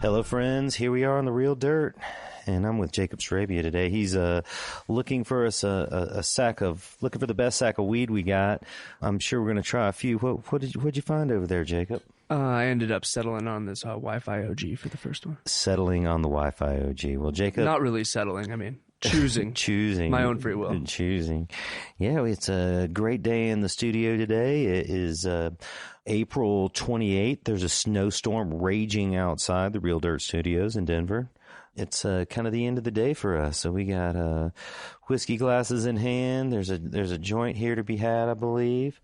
Hello, friends. Here we are on the Real Dirt, and I'm with Jacob Sarabia today. He's looking for us looking for the best sack of weed we got. I'm sure we're going to try a few. What'd you find over there, Jacob? I ended up settling on this Wi-Fi OG for the first one. Settling on the Wi-Fi OG. Well, Jacob, not really settling. I mean, choosing my own free will. Choosing. Yeah, it's a great day in the studio today. It is April 28th. There's a snowstorm raging outside the Real Dirt Studios in Denver. It's kind of the end of the day for us. So we got whiskey glasses in hand. There's a joint here to be had, I believe.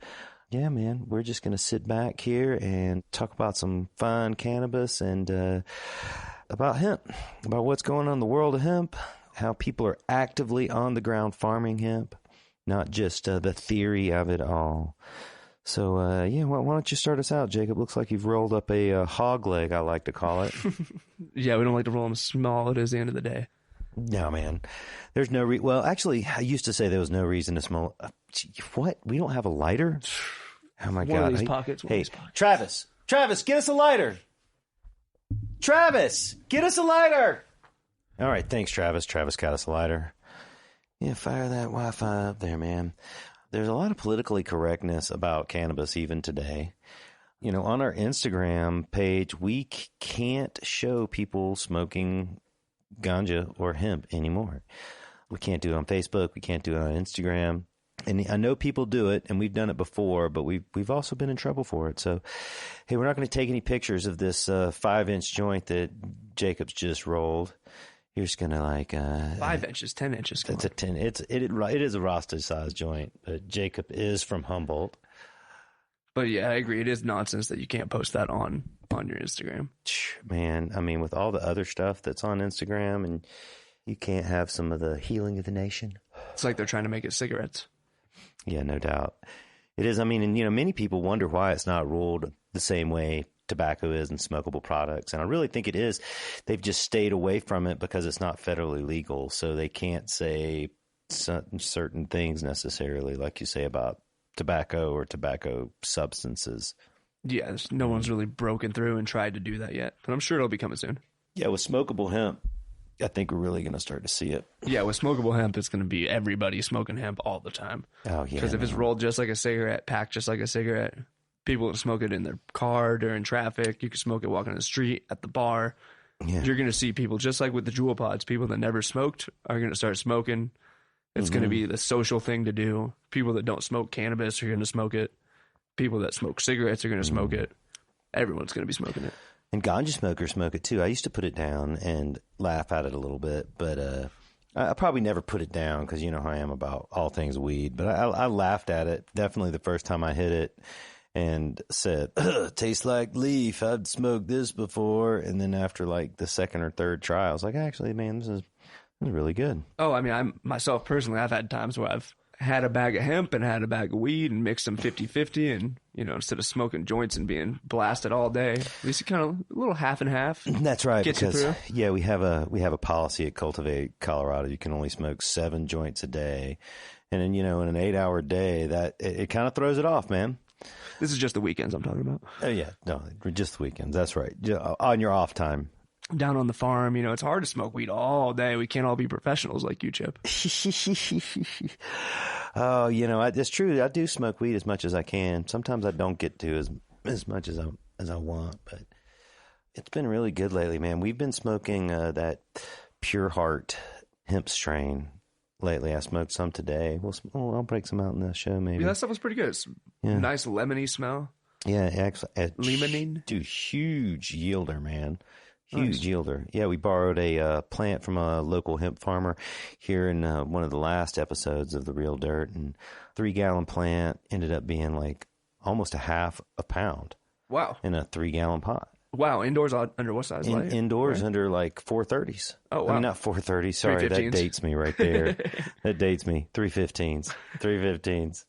Yeah, man, we're just going to sit back here and talk about some fine cannabis and about hemp, about what's going on in the world of hemp, how people are actively on the ground farming hemp, not just the theory of it all. So, why don't you start us out, Jacob? Looks like you've rolled up a hog leg, I like to call it. Yeah, we don't like to roll them small. It is the end of the day. No, man. There's no well, actually, I used to say there was no reason to smoke. What? We don't have a lighter? Oh, my God. One of these pockets. Hey, Travis, get us a lighter. Travis, get us a lighter. All right, thanks, Travis. Travis got us a lighter. Yeah, fire that Wi-Fi up there, man. There's a lot of politically correctness about cannabis even today. You know, on our Instagram page, we can't show people smoking ganja or hemp anymore. We can't do it on Facebook. We can't do it on Instagram. And I know people do it, and we've done it before, but we've also been in trouble for it. So, hey, we're not going to take any pictures of this 5-inch joint that Jacob's just rolled. You're just going to 5 inches, 10 inches. It's a 10. It is a Rasta-sized joint, but Jacob is from Humboldt. But yeah, I agree. It is nonsense that you can't post that on your Instagram. Man, I mean, with all the other stuff that's on Instagram, and you can't have some of the healing of the nation. It's like they're trying to make it cigarettes. Yeah, no doubt. It is. I mean, and many people wonder why it's not ruled the same way tobacco is and smokable products. And I really think it is. They've just stayed away from it because it's not federally legal. So they can't say certain things necessarily, like you say about tobacco or tobacco substances. Yeah, no one's really broken through and tried to do that yet, but I'm sure it'll be coming soon. Yeah, with smokable hemp, I think we're really going to start to see it. Yeah, with smokable hemp, it's going to be everybody smoking hemp all the time. Oh, yeah. Because if it's rolled just like a cigarette, packed just like a cigarette, people can smoke it in their car, during traffic. You can smoke it walking on the street, at the bar. Yeah. You're going to see people, just like with the Juul pods, people that never smoked are going to start smoking. It's going to be the social thing to do. People that don't smoke cannabis are going to smoke it. People that smoke cigarettes are going to smoke it. Everyone's going to be smoking it. And ganja smokers smoke it too. I used to put it down and laugh at it a little bit, but I probably never put it down because you know how I am about all things weed. But I laughed at it definitely the first time I hit it and said, tastes like leaf. I'd smoked this before. And then after like the second or third try, I was like, actually, man, this is really good. Oh, I mean, myself personally, I've had times where I've had a bag of hemp and had a bag of weed and mixed them 50-50, and instead of smoking joints and being blasted all day, at least you kind of a little half and half. That's right, because yeah, we have a policy at Cultivate Colorado. You can only smoke 7 joints a day, and then in an 8-hour day, that it kind of throws it off, man. This is just the weekends I'm talking about. Oh yeah, no, just the weekends. That's right, on your off time. Down on the farm, it's hard to smoke weed all day. We can't all be professionals like you, Chip. Oh, it's true. I do smoke weed as much as I can. Sometimes I don't get to as much as I want, but it's been really good lately, man. We've been smoking that Pure Heart hemp strain lately. I smoked some today. I'll break some out in the show, maybe. Yeah, that stuff was pretty good. It's nice lemony smell. Yeah, actually, limonene. Dude, huge yielder, man. Huge yielder. Yeah, we borrowed a plant from a local hemp farmer here in one of the last episodes of The Real Dirt, and 3-gallon plant ended up being like almost a half a pound. Wow. In a 3-gallon pot. Wow. Indoors under what size light? Indoors under like 430s. Oh, wow. I mean, not 430s. Sorry, that dates me right there. That dates me. 315s. 315s.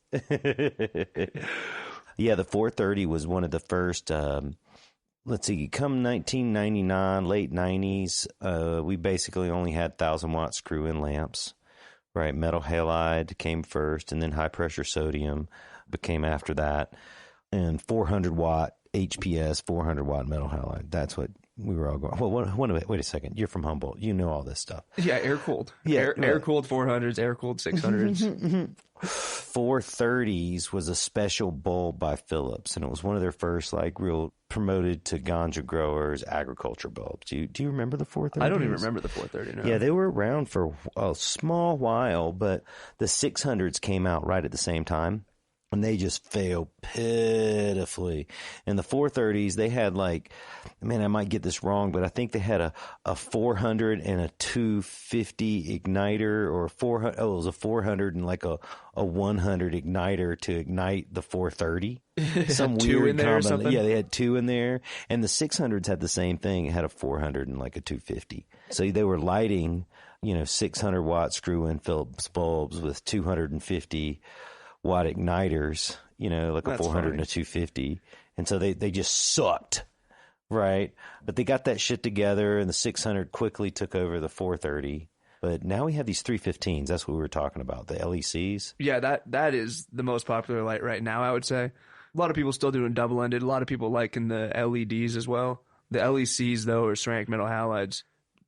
Yeah, the 430 was one of the first... let's see, come 1999, late 90s, we basically only had 1,000-watt screw-in lamps, right? Metal halide came first, and then high-pressure sodium became after that, and 400-watt HPS, 400-watt metal halide. That's what we were all going, well, wait a second. You're from Humboldt. You know all this stuff. Yeah, air-cooled. Yeah, air-cooled 400s, air-cooled 600s. 430s was a special bulb by Philips, and it was one of their first, like, real promoted to ganja growers agriculture bulbs. Do you remember the 430s? I don't even remember the 430, no. Yeah, they were around for a small while, but the 600s came out right at the same time. And they just failed pitifully. And the 430s, they had like, man, I might get this wrong, but I think they had a 400 and a 250 igniter, or 400. Oh, it was a 400 and like a 100 igniter to ignite the 430. Some two weird in there or something? Yeah, they had two in there. And the 600s had the same thing. It had a 400 and like a 250. So they were lighting, 600 watt screw-in Philips bulbs with 250 watt igniters, like a 400 and a 250. And so they just sucked, right? But they got that shit together, and the 600 quickly took over the 430. But now we have these 315s. That's what we were talking about, the LECs. Yeah, that is the most popular light right now, I would say. A lot of people still doing double-ended. A lot of people liking the LEDs as well. The LECs, though, or ceramic metal halides,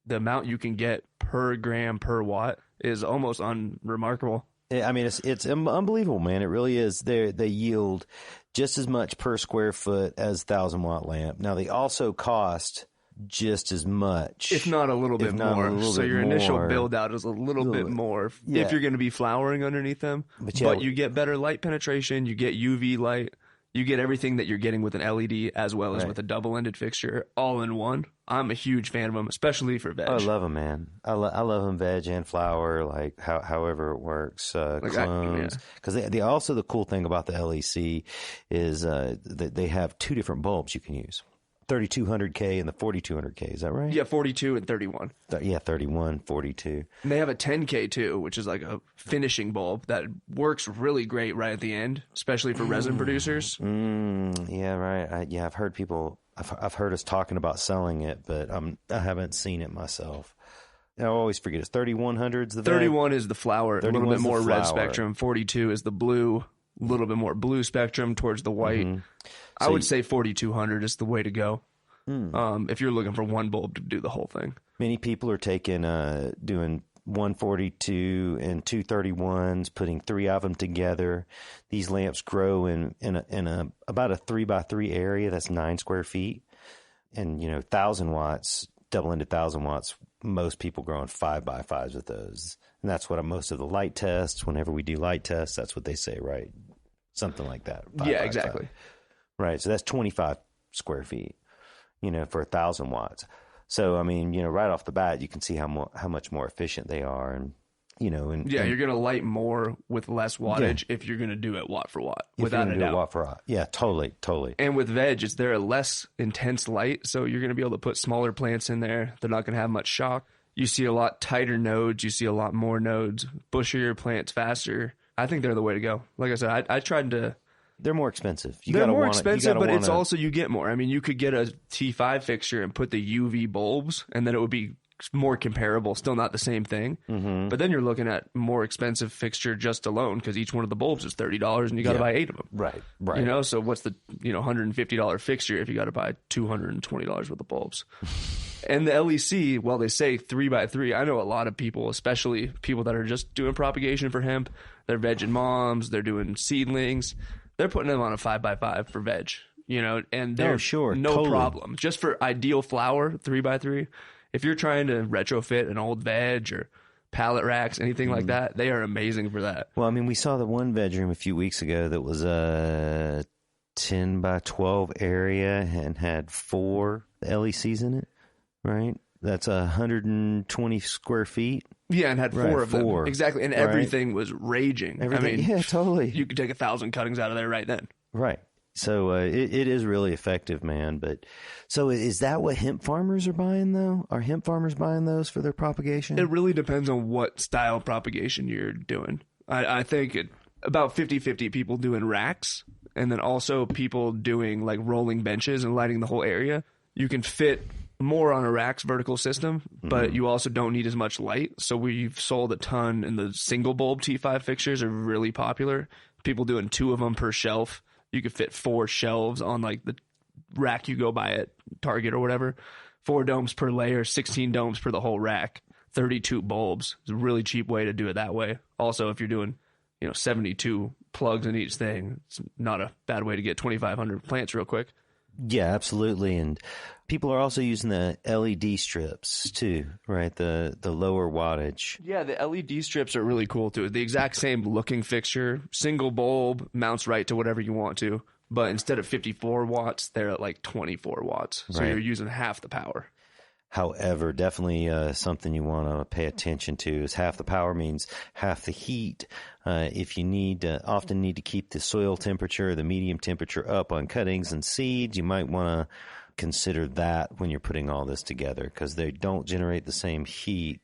the amount you can get per gram per watt is almost unremarkable. I mean, it's unbelievable, man. It really is. They yield just as much per square foot as 1,000-watt lamp. Now, they also cost just as much, if not a little bit more. So your initial build out is a little bit more if you're going to be flowering underneath them. But you get better light penetration. You get UV light. You get everything that you're getting with an LED as well as with a double-ended fixture all in one. I'm a huge fan of them, especially for veg. I love them, man. I love them veg and flower, like however it works. Clones. Because they also, the cool thing about the LEC is that they have two different bulbs you can use. 3200K and the 4200K, is that right? Yeah, 42 and 31. 31, 42. And they have a 10K too, which is like a finishing bulb that works really great right at the end, especially for resin producers. Yeah, right. I've heard people, I've heard us talking about selling it, but I haven't seen it myself. I always forget, it's 3100s the 31 is the flower, a little bit more red flower. spectrum. 42 is the blue, a little bit more blue spectrum towards the white. I would say 4200 is the way to go if you're looking for one bulb to do the whole thing. Many people are taking doing 142 and 231s, putting three of them together. These lamps grow in about a 3x3 area. That's 9 square feet, and 1,000 watts, double-ended 1,000 watts. Most people grow in 5x5s with those, and that's what most of the light tests. Whenever we do light tests, that's what they say, right? Something like that. 5x5. Exactly. Right, so that's 25 square feet, for 1,000 watts. So, I mean, right off the bat, you can see how much more efficient they are, and you're going to light more with less wattage if you're going to do it watt for watt, without a doubt. Watt for watt, yeah, totally. And with veg, they're a less intense light, so you're going to be able to put smaller plants in there. They're not going to have much shock. You see a lot tighter nodes. You see a lot more nodes, bushier plants faster. I think they're the way to go. Like I said, I tried to. They're more expensive. They're more expensive, but it's also you get more. I mean, you could get a T5 fixture and put the UV bulbs, and then it would be more comparable. Still not the same thing. But then you're looking at more expensive fixture just alone because each one of the bulbs is $30, and you got to buy 8 of them. Right. So what's the $150 fixture if you got to buy $220 worth of bulbs? And the LEC, well, they say 3x3. I know a lot of people, especially people that are just doing propagation for hemp. They're vegging moms. They're doing seedlings. They're putting them on a 5x5 for veg, and they're no problem. Just for ideal flower, 3x3. If you're trying to retrofit an old veg or pallet racks, anything like that, they are amazing for that. Well, I mean, we saw the one veg room a few weeks ago that was a 10x12 area and had 4 LECs in it, right? That's 120 square feet. Yeah, and had 4 of them. Exactly. And everything was raging. Yeah, totally. You could take 1,000 cuttings out of there right then. Right. So it is really effective, man. But so is that what hemp farmers are buying, though? Are hemp farmers buying those for their propagation? It really depends on what style of propagation you're doing. I think about 50-50 people doing racks, and then also people doing like rolling benches and lighting the whole area. You can fit more on a rack's vertical system, but you also don't need as much light. So we've sold a ton, and the single bulb T5 fixtures are really popular. People doing 2 of them per shelf. You could fit 4 shelves on like the rack you go buy at Target or whatever. 4 domes per layer, 16 domes per the whole rack, 32 bulbs. It's a really cheap way to do it that way. Also, if you're doing, 72 plugs in each thing, it's not a bad way to get 2,500 plants real quick. Yeah, absolutely. And people are also using the LED strips too, right? The lower wattage. Yeah, the LED strips are really cool too. The exact same looking fixture, single bulb, mounts right to whatever you want to. But instead of 54 watts, they're at like 24 watts. So you're using half the power. However, definitely something you want to pay attention to is half the power means half the heat. If you often need to keep the soil temperature, the medium temperature up on cuttings and seeds, you might want to consider that when you're putting all this together, because they don't generate the same heat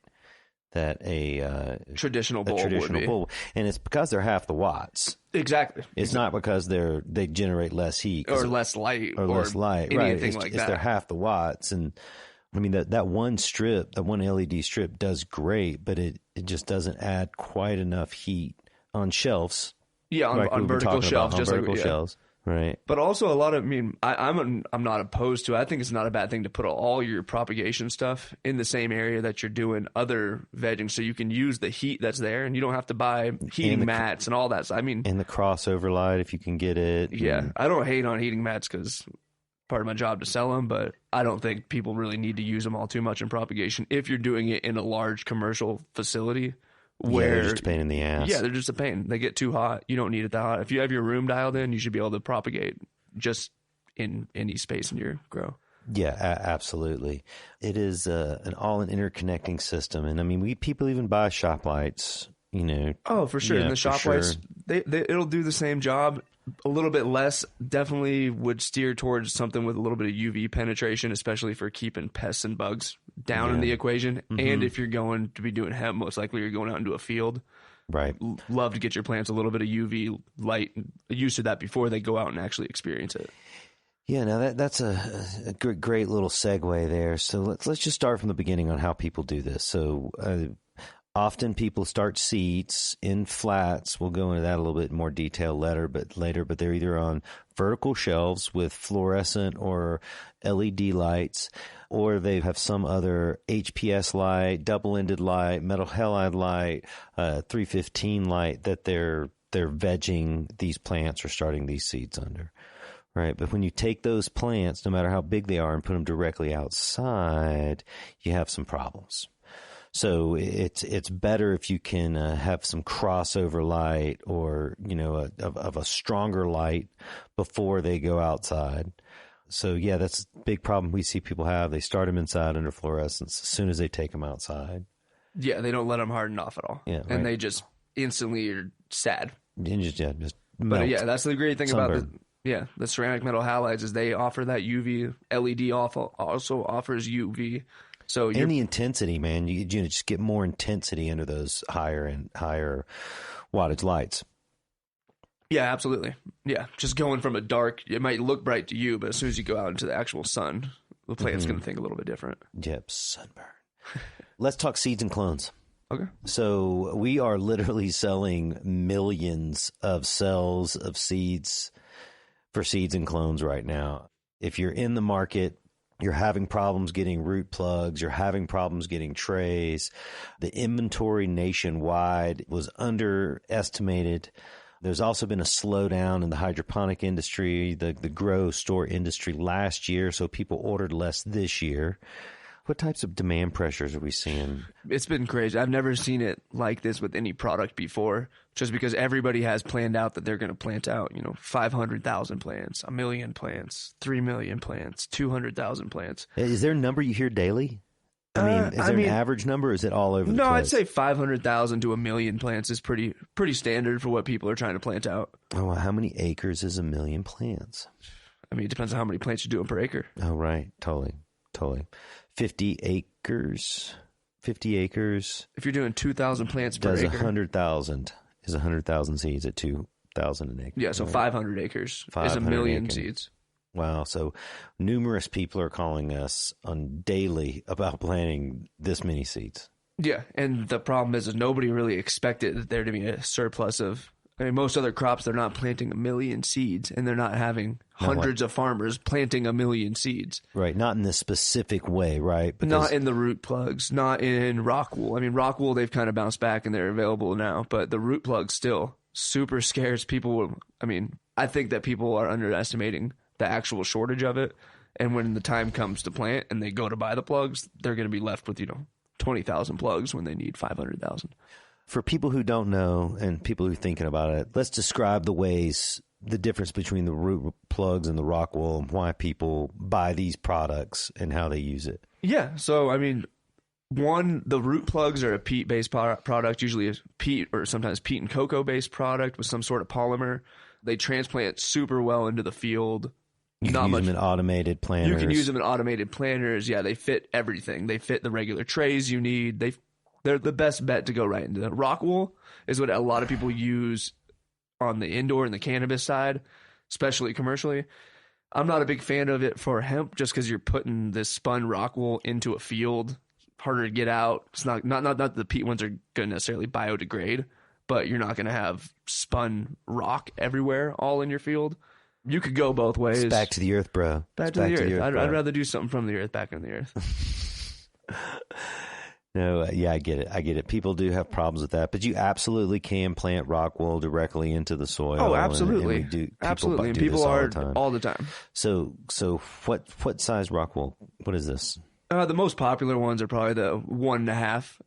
that a traditional bulb would be. And it's because they're half the watts. Exactly. It's not because they generate less heat or less light or less light, anything right? like It's that. they're half the watts. And I mean, that one strip, that one LED strip does great, but it just doesn't add quite enough heat on shelves. Yeah, on vertical shelves, just vertical shelves, right? But also a lot of, I'm not opposed to it. I think it's not a bad thing to put all your propagation stuff in the same area that you're doing other vegging, so you can use the heat that's there, and you don't have to buy heating mats and all that. So, and the crossover light if you can get it. Yeah, I don't hate on heating mats because part of my job to sell them, but I don't think people really need to use them all too much in propagation if you're doing it in a large commercial facility. Where they're just a pain in the ass. Yeah, they're just a pain. They get too hot. You don't need it that hot. If you have your room dialed in, you should be able to propagate just in any space in your grow. Yeah, absolutely. It is an interconnecting system. And people even buy shop lights, Oh, for sure. Yeah, and the shop lights, it'll do the same job. A little bit less. Definitely would steer towards something with a little bit of UV penetration, especially for keeping pests and bugs down in the equation. Mm-hmm. And if you're going to be doing hemp, most likely you're going out into a field. Right. Love to get your plants a little bit of UV light, used to that before they go out and actually experience it. Yeah, now that's a great little segue there. So let's just start from the beginning on how people do this. So often people start seeds in flats. We'll go into that a little bit more detail later, but they're either on vertical shelves with fluorescent or LED lights, or they have some other HPS light, double-ended light, metal halide light, 315 light that they're vegging these plants or starting these seeds under. Right, but when you take those plants, no matter how big they are, and put them directly outside, you have some problems. So it's better if you can have some crossover light or of a stronger light before they go outside. So yeah, that's a big problem we see people have. They start them inside under fluorescence as soon as they take them outside. Yeah, they don't let them harden off at all. Yeah, right. And they just instantly are sad. And just melt. But yeah, that's the great thing Sunburn. about the ceramic metal halides is they offer that UV. LED also offers UV. So and the intensity, man, you just get more intensity under those higher wattage lights. Yeah, absolutely. Yeah, just going from a dark, it might look bright to you, but as soon as you go out into the actual sun, the plant's going to think a little bit different. Yep, sunburn. Let's talk seeds and clones. Okay. So we are literally selling millions of cells of seeds for seeds and clones right now. If you're in the market, you're having problems getting root plugs, you're having problems getting trays. The inventory nationwide was underestimated. There's also been a slowdown in the hydroponic industry, the grow store industry last year, so people ordered less this year. What types of demand pressures are we seeing? It's been crazy. I've never seen it like this with any product before, just because everybody has planned out that they're going to plant out, 500,000 plants, 1 million plants, 3 million plants, 200,000 plants. Is there a number you hear daily? Is there an average number, or is it all over the place? No, I'd say 500,000 to 1 million plants is pretty standard for what people are trying to plant out. Oh, well, how many acres is 1 million plants? It depends on how many plants you're doing per acre. Oh, right. Totally. 50 acres. If you're doing 2,000 plants per acre. 100,000 is 100,000 seeds at 2,000 an acre. Yeah, so 500 acres is 1 million seeds. Wow. So numerous people are calling us on daily about planting this many seeds. Yeah. And the problem is nobody really expected there to be a surplus of I mean, most other crops, they're not planting 1 million seeds, and they're not having hundreds of farmers planting 1 million seeds. Right, not in this specific way, right? Because not in the root plugs, not in rock wool. I mean, rock wool, they've kind of bounced back and they're available now, but the root plugs still super scarce. I think that people are underestimating the actual shortage of it, and when the time comes to plant and they go to buy the plugs, they're going to be left with, 20,000 plugs when they need 500,000. For people who don't know and people who are thinking about it, let's describe the difference between the root plugs and the rock wool and why people buy these products and how they use it. Yeah. So, the root plugs are a peat-based product, usually a peat or sometimes peat and cocoa-based product with some sort of polymer. They transplant super well into the field. You can use them in automated planters. You can use them in automated planters. Yeah, they fit everything. They fit the regular trays you need. They're the best bet to go right into. The rock wool is what a lot of people use on the indoor and the cannabis side, especially commercially. I'm not a big fan of it for hemp just because you're putting this spun rock wool into a field. Harder to get out. It's not that the peat ones are going to necessarily biodegrade, but you're not going to have spun rock everywhere all in your field. You could go both ways. It's back to the earth, bro. Back to the earth. I'd rather do something from the earth back in the earth. No, yeah, I get it. People do have problems with that, but you absolutely can plant rock wool directly into the soil. Oh, absolutely. Absolutely. And people are all the time. So what size rock wool? What is this? The most popular ones are probably the 1.5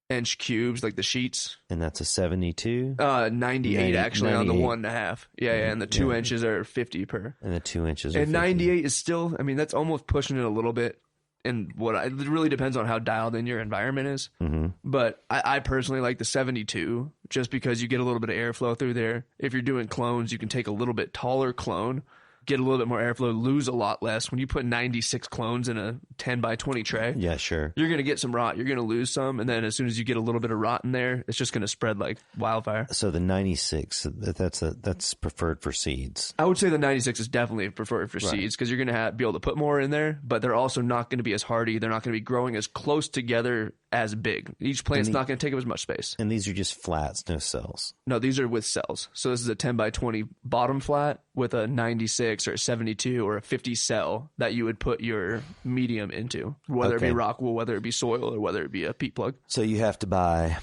inch cubes, like the sheets. And that's a 72? 98 actually 98. On the 1.5. Yeah, and the 2 inches are 50 per. And the 2 inches are and 50. 98 is still, that's almost pushing it a little bit. And it really depends on how dialed in your environment is. Mm-hmm. But I personally like the 72 just because you get a little bit of airflow through there. If you're doing clones, you can take a little bit taller clone, get a little bit more airflow, lose a lot less. When you put 96 clones in a 10 by 20 tray, yeah, sure, you're going to get some rot. You're going to lose some. And then as soon as you get a little bit of rot in there, it's just going to spread like wildfire. So the 96, that's preferred for seeds. I would say the 96 is definitely preferred for seeds because you're going to be able to put more in there, but they're also not going to be as hardy. They're not going to be growing as close together as big. Each plant's not going to take up as much space. And these are just flats, no cells. No, these are with cells. So this is a 10 by 20 bottom flat with a 96 or a 72 or a 50 cell that you would put your medium into, whether it be rock wool, whether it be soil, or whether it be a peat plug. So you have to buy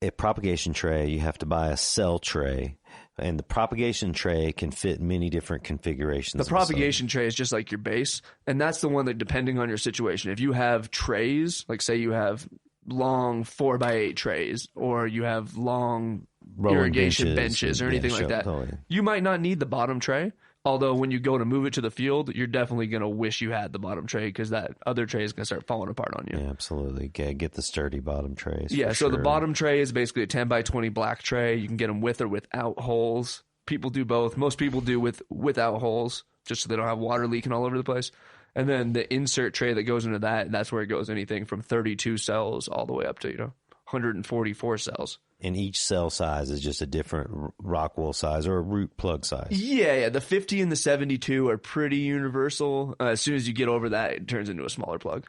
a propagation tray, you have to buy a cell tray, and the propagation tray can fit many different configurations. The propagation tray is just like your base, and that's the one that, depending on your situation, if you have trays, like say you have long 4x8 trays, or you have long irrigation benches or anything like that, you might not need the bottom tray. Although when you go to move it to the field, you're definitely going to wish you had the bottom tray because that other tray is going to start falling apart on you. Yeah, absolutely. Get the sturdy bottom trays. Yeah, so the bottom tray is basically a 10 by 20 black tray. You can get them with or without holes. People do both. Most people do without holes just so they don't have water leaking all over the place. And then the insert tray that goes into that's where it goes anything from 32 cells all the way up to 144 cells. And each cell size is just a different rock wool size or a root plug size. Yeah. The 50 and the 72 are pretty universal. As soon as you get over that, it turns into a smaller plug.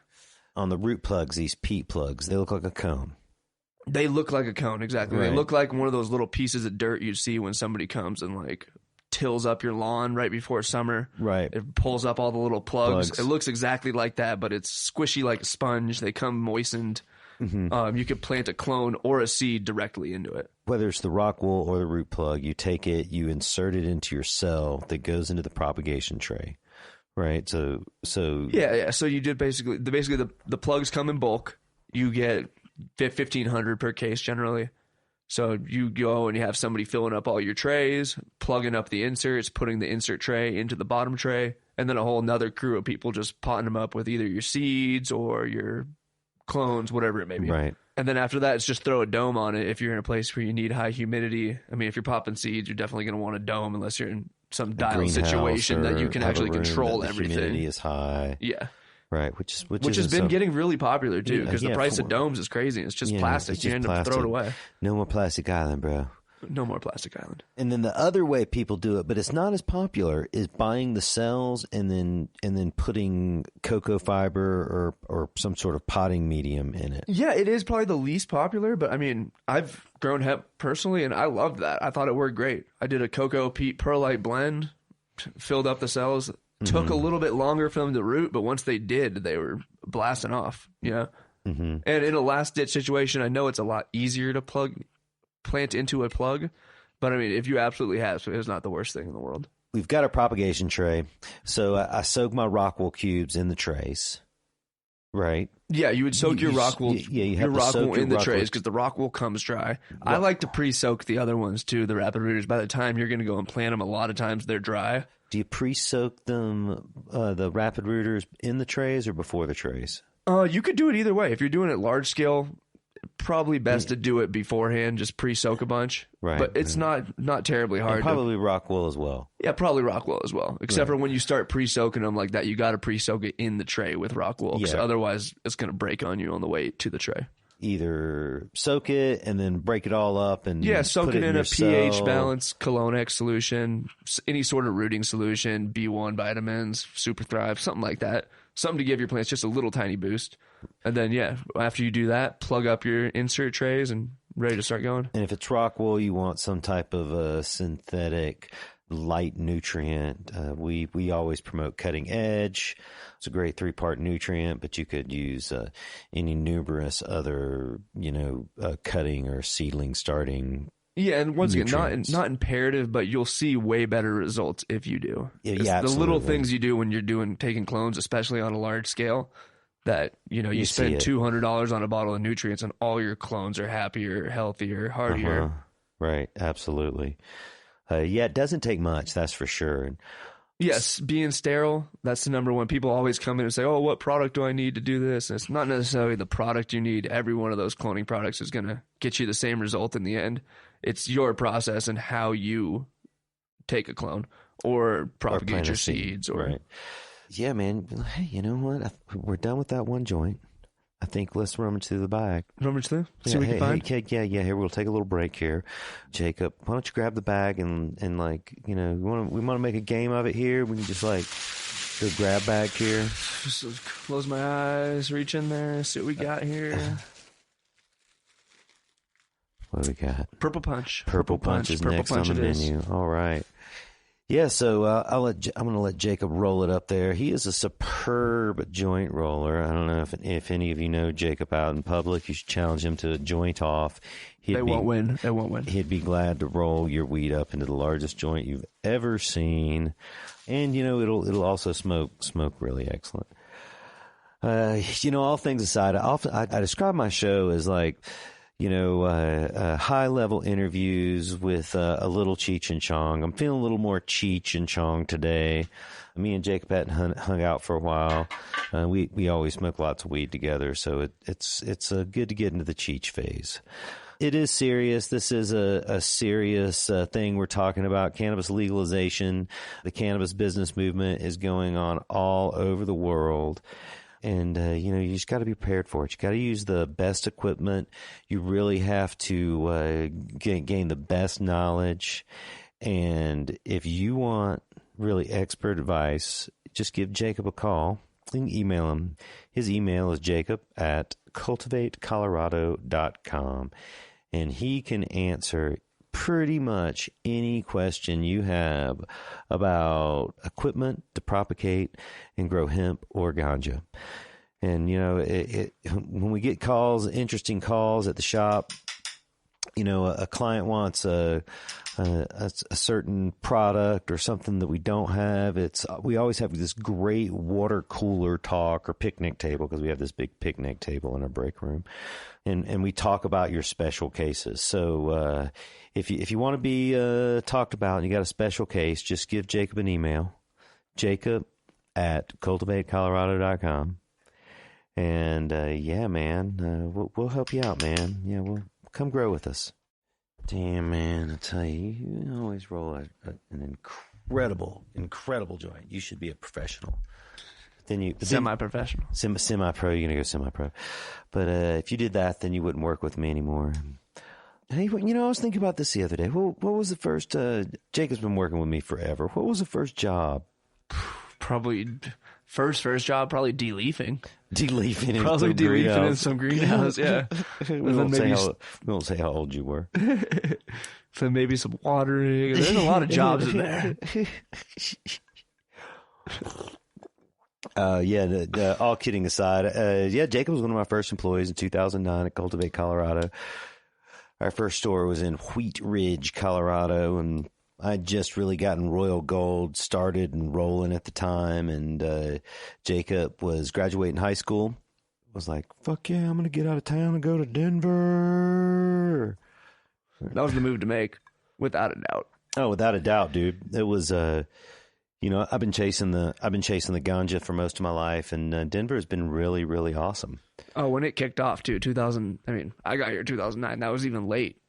On the root plugs, these peat plugs, they look like a cone. They look like a cone, exactly. Right. They look like one of those little pieces of dirt you see when somebody comes and tills up your lawn right before summer. Right. It pulls up all the little plugs. It looks exactly like that, but it's squishy like a sponge. They come moistened. Mm-hmm. You could plant a clone or a seed directly into it. Whether it's the rock wool or the root plug, you take it, you insert it into your cell that goes into the propagation tray, right? So yeah. So you did basically the plugs come in bulk. You get 1,500 per case generally. So you go and you have somebody filling up all your trays, plugging up the inserts, putting the insert tray into the bottom tray, and then a whole nother crew of people just potting them up with either your seeds or your clones, whatever it may be. Right. And then after that, it's just throw a dome on it if you're in a place where you need high humidity. If you're popping seeds, you're definitely going to want a dome unless you're in some dial situation that you can actually control everything. Humidity is high. Yeah. Right, which has been getting really popular too because the price of domes is crazy. It's just plastic. You end up throwing it away. No more Plastic Island, bro. No more Plastic Island. And then the other way people do it, but it's not as popular, is buying the cells and then putting cocoa fiber or some sort of potting medium in it. Yeah, it is probably the least popular, but I mean, I've grown hemp personally, and I loved that. I thought it worked great. I did a cocoa peat perlite blend, filled up the cells. Took a little bit longer for them to root, but once they did, they were blasting off. Yeah. And in a last ditch situation, I know it's a lot easier to plant into a plug, but I mean, if you absolutely have to, it's not the worst thing in the world. We've got a propagation tray, so I soak my rockwool cubes in the trays, right? Yeah, you would soak your rockwool. Yeah, you have your to soak rockwool your in the rockwool. trays because the rockwool comes dry. I like to pre-soak the other ones too, the rapid rooters. By the time you're going to go and plant them, a lot of times they're dry. Do you pre-soak them, the rapid rooters, in the trays or before the trays? You could do it either way. If you're doing it large scale, probably best to do it beforehand. Just pre-soak a bunch, right? But it's not terribly hard. And probably rockwool as well. Yeah, probably rockwool as well. Except for when you start pre-soaking them like that, you got to pre-soak it in the tray with rockwool. Because otherwise, it's going to break on you on the way to the tray. Either soak it and then break it all up and soak put it in your a pH cell. balanced Colonex solution, any sort of rooting solution, B1 vitamins, Super Thrive, something like that. Something to give your plants just a little tiny boost. And then, after you do that, plug up your insert trays and ready to start going. And if it's rockwool, you want some type of a synthetic light nutrient. We always promote Cutting Edge. It's a great 3-part nutrient, but you could use any numerous other, cutting or seedling starting. Yeah, and once nutrients. again, not imperative, but you'll see way better results if you do. Yeah, the little things you do when you're taking clones, especially on a large scale, that you spend $200 on a bottle of nutrients, and all your clones are happier, healthier, hardier. Right, absolutely. It doesn't take much, that's for sure. Yes, being sterile, that's the number one. People always come in and say, oh, what product do I need to do this? And it's not necessarily the product you need. Every one of those cloning products is going to get you the same result in the end. It's your process and how you take a clone or propagate your seeds. Right. Yeah, man. Hey, you know what? We're done with that one joint. I think let's rummage through the bag. Rummage through? See what we can find? Here, we'll take a little break here. Jacob, why don't you grab the bag and we want to make a game of it here? We can just do a grab bag here. Just close my eyes, reach in there, see what we got here. What do we got? Purple Punch. Purple Punch is next on the menu. All right. Yeah, so I'm going to let Jacob roll it up there. He is a superb joint roller. I don't know if any of you know Jacob out in public. You should challenge him to a joint off. They won't win. He'd be glad to roll your weed up into the largest joint you've ever seen, and it'll also smoke really excellent. All things aside, I describe my show as like, high-level interviews with a little Cheech and Chong. I'm feeling a little more Cheech and Chong today. Me and Jacob hadn't hung out for a while. We always smoke lots of weed together, so it's good to get into the Cheech phase. It is serious. This is a serious thing we're talking about. Cannabis legalization. The cannabis business movement is going on all over the world. And, you just got to be prepared for it. You got to use the best equipment. You really have to gain the best knowledge. And if you want really expert advice, just give Jacob a call. You can email him. His email is jacob@cultivatecolorado.com. And he can answer pretty much any question you have about equipment to propagate and grow hemp or ganja. And, when we get calls, interesting calls at the shop, a client wants a certain product or something that we don't have. We always have this great water cooler talk or picnic table, because we have this big picnic table in our break room. And we talk about your special cases. So if you want to be talked about and you got a special case, just give Jacob an email, jacob@cultivatecolorado.com. And we'll help you out, man. Yeah, we'll come grow with us. Damn, man, I tell you, you always roll an incredible joint. You should be a professional. Semi-professional. Semi-pro, you're going to go semi-pro. But if you did that, then you wouldn't work with me anymore. Hey, I was thinking about this the other day. What was the first? Jacob's been working with me forever. What was the first job? Probably first job, probably de-leafing. De-leafing. Probably de-leafing in some greenhouse. Yeah. we won't say how old you were. So maybe some watering. There's a lot of jobs in there. All kidding aside, Jacob was one of my first employees in 2009 at Cultivate Colorado. Our first store was in Wheat Ridge, Colorado, and I'd just really gotten Royal Gold started and rolling at the time, and Jacob was graduating high school. Was like, fuck yeah, I'm going to get out of town and go to Denver. That was the move to make, without a doubt. Oh, without a doubt, dude. It was, I've been chasing the ganja for most of my life, and Denver has been really, really awesome. Oh, when it kicked off too, I got here in 2009. That was even late.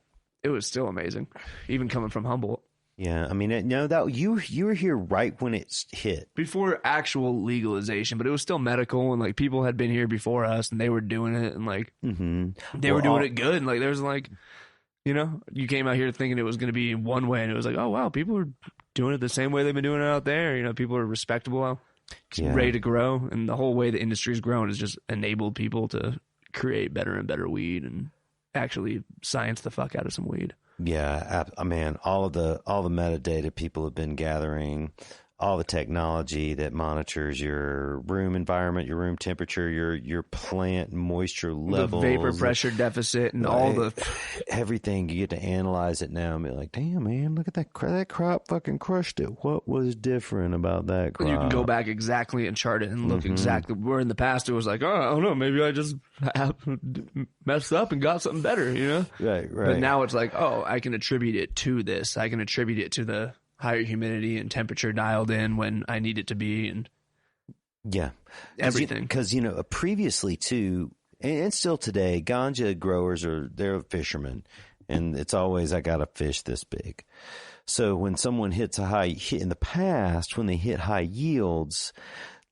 It was still amazing, even coming from Humboldt. Yeah, I mean, that you were here right when it hit, before actual legalization, but it was still medical, and like people had been here before us, and they were doing it, and like they were doing it good, and like there was like, you came out here thinking it was going to be one way, and it was like, oh wow, people are doing it the same way they've been doing it out there. People are respectable, ready to grow, and the whole way the industry's grown has just enabled people to create better and better weed and actually science the fuck out of some weed. Yeah, man, all the metadata people have been gathering, all the technology that monitors your room environment, your room temperature, your plant moisture levels, the vapor pressure deficit, and all the everything. You get to analyze it now and be like, damn, man, look at that crop fucking crushed it. What was different about that crop? You can go back exactly and chart it and look exactly where in the past it was like, oh, I don't know, maybe I just messed up and got something better, Right. But now it's like, oh, I can attribute it to this. I can attribute it to the higher humidity and temperature dialed in when I need it to be, and everything. Because previously too, and still today, ganja growers they're fishermen, and it's always I got a fish this big. So when someone hits a high hit in the past, when they hit high yields,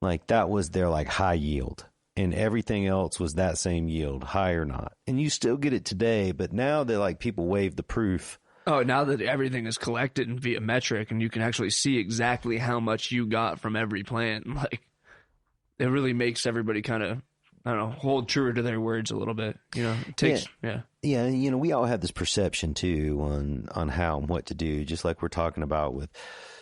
like that was their like high yield, and everything else was that same yield, high or not. And you still get it today, but now they're like people waive the proof. Oh, now that everything is collected and via metric, and you can actually see exactly how much you got from every plant, like it really makes everybody kind of, I don't know, hold truer to their words a little bit. It takes, yeah. We all have this perception too on how and what to do, just like we're talking about with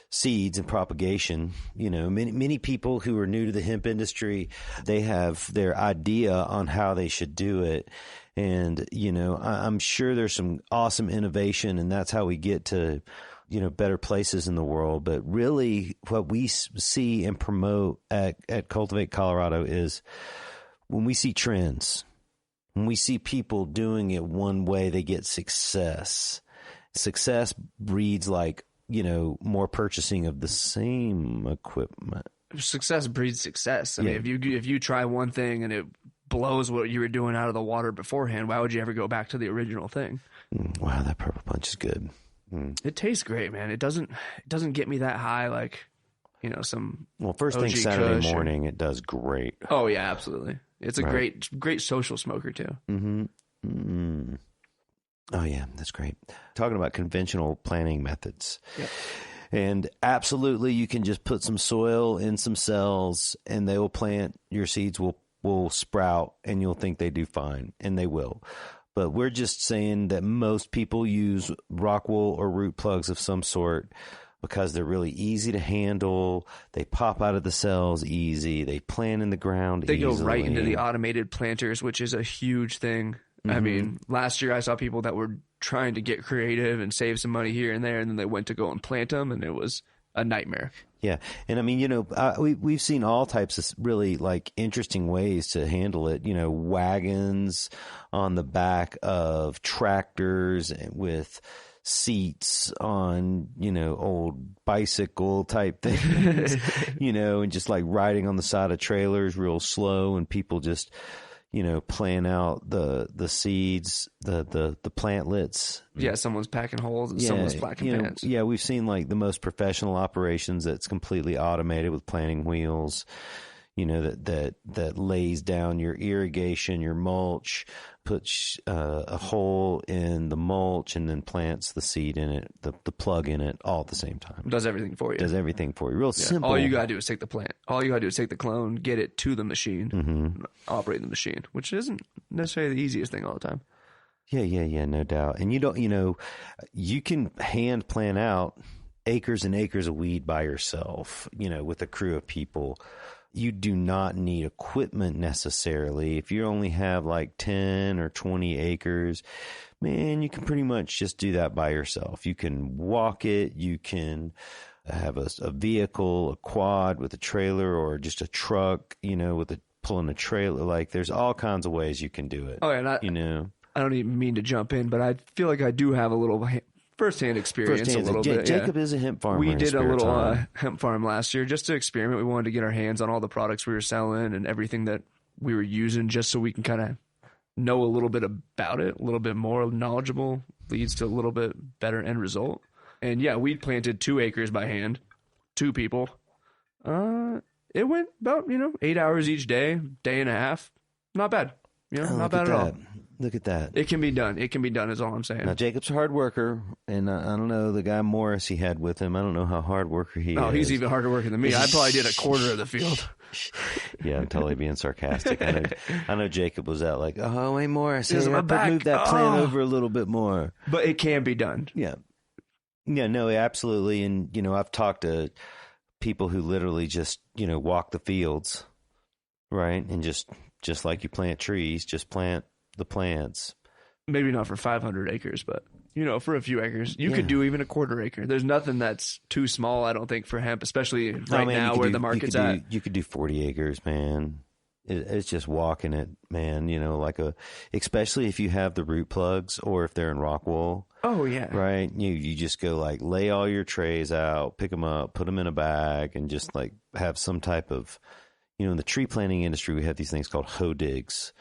seeds and propagation. Many people who are new to the hemp industry, they have their idea on how they should do it. And, I'm sure there's some awesome innovation, and that's how we get to, better places in the world. But really what we see and promote at Cultivate Colorado is when we see trends, when we see people doing it one way, they get success. Success breeds like, more purchasing of the same equipment. Success breeds success. I mean, if you try one thing and it blows what you were doing out of the water beforehand, why would you ever go back to the original thing? Wow, that purple punch is good. It tastes great, man. It doesn't get me that high like, some first OG thing Saturday Kush morning, it does great. Oh yeah, absolutely. It's a great social smoker too. Oh yeah, that's great. Talking about conventional planting methods. Yep. And absolutely, you can just put some soil in some cells and they will plant. Your seeds will sprout, and you'll think they do fine, and they will. But we're just saying that most people use rock wool or root plugs of some sort because they're really easy to handle. They pop out of the cells easy. They plant in the ground They easily. go right into the automated planters, which is a huge thing. I mean, last year I saw people that were trying to get creative and save some money here and there, and then they went to go and plant them, and it was a nightmare. Yeah. And I mean, we've seen all types of really like interesting ways to handle it. Wagons on the back of tractors with seats on, old bicycle type things, and just like riding on the side of trailers real slow, and people just, plan out the seeds, the plantlets. Yeah, someone's packing holes and someone's flacking pants. Yeah, we've seen like the most professional operations that's completely automated with planting wheels. that lays down your irrigation, your mulch, puts a hole in the mulch, and then plants the seed in it, the plug in it, all at the same time. Does everything for you. Does everything for you. Real simple. All you got to do is take the plant. All you got to do is take the clone, get it to the machine, operate the machine, which isn't necessarily the easiest thing all the time. Yeah, no doubt. And you can hand plant out acres and acres of weed by yourself, with a crew of people. You do not need equipment necessarily. If you only have like 10 or 20 acres, man, you can pretty much just do that by yourself. You can walk it. You can have a vehicle, a quad with a trailer, or just a truck, pulling a trailer. Like, there's all kinds of ways you can do it. Oh, and I don't even mean to jump in, but I feel like I do have a little firsthand experience a little bit. Jacob is a hemp farmer. We did a little hemp farm last year just to experiment. We wanted to get our hands on all the products we were selling and everything that we were using, just so we can kind of know a little bit about it, a little bit more knowledgeable, leads to a little bit better end result. And yeah, we planted 2 acres by hand, 2 people. It went about 8 hours each day, day and a half. Not bad. Not bad at all. Look at that. It can be done. It can be done is all I'm saying. Now, Jacob's a hard worker, and I don't know, the guy Morris he had with him, I don't know how hard worker he is. Oh, he's even harder working than me. I probably did a quarter of the field. Yeah, I'm totally being sarcastic. I know Jacob was out like, oh, hey, Morris, move that plant over a little bit more. But it can be done. Yeah. Yeah, no, absolutely. And, I've talked to people who literally just, walk the fields, right? And just like you plant trees, just plant the plants. Maybe not for 500 acres, but for a few acres, you could do even a quarter acre. There's nothing that's too small, I don't think, for hemp, especially now where the market's at. You could do 40 acres, man. It's just walking it, man. Especially if you have the root plugs or if they're in rock wool. Oh yeah, right. You just go like lay all your trays out, pick them up, put them in a bag, and just like have some type of, in the tree planting industry, we have these things called hoe digs.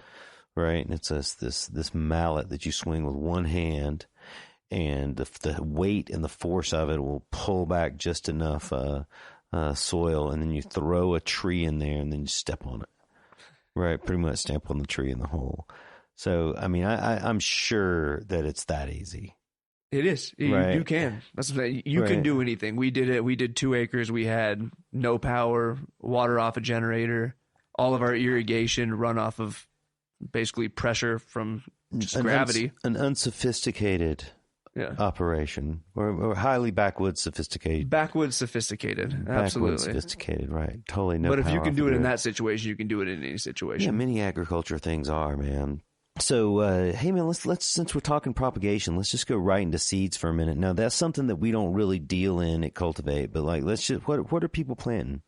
Right, and it's this mallet that you swing with one hand, and the weight and the force of it will pull back just enough soil, and then you throw a tree in there, and then you step on it. Right, pretty much stamp on the tree in the hole. So, I mean, I'm sure that it's that easy. It is. Right. You can. That's what I'm saying. You can do anything. We did it. We did 2 acres. We had no power, water off a generator. All of our irrigation run off of basically pressure from just gravity. An unsophisticated operation, or highly backwoods sophisticated. Absolutely. Sophisticated, right. Totally no But if power you can do it in that situation, you can do it in any situation. Yeah, many agriculture things are, man. So, hey man, let's since we're talking propagation, let's just go right into seeds for a minute. Now, that's something that we don't really deal in at Cultivate, but like, let's just, what are people planting?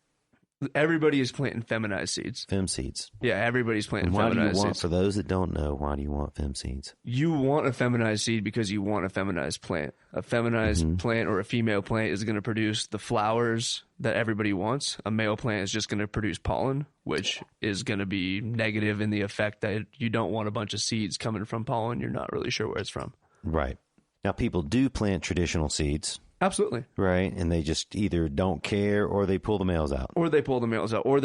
Everybody is planting feminized seeds. Fem seeds. Yeah, everybody's planting feminized seeds. Why do you want, for those that don't know, why do you want fem seeds? You want a feminized seed because you want a feminized plant. A feminized plant or a female plant is going to produce the flowers that everybody wants. A male plant is just going to produce pollen, which is going to be negative in the effect that you don't want a bunch of seeds coming from pollen. You're not really sure where it's from. Right. Now, people do plant traditional seeds. Absolutely. Right. And they just either don't care or they pull the males out. Or they're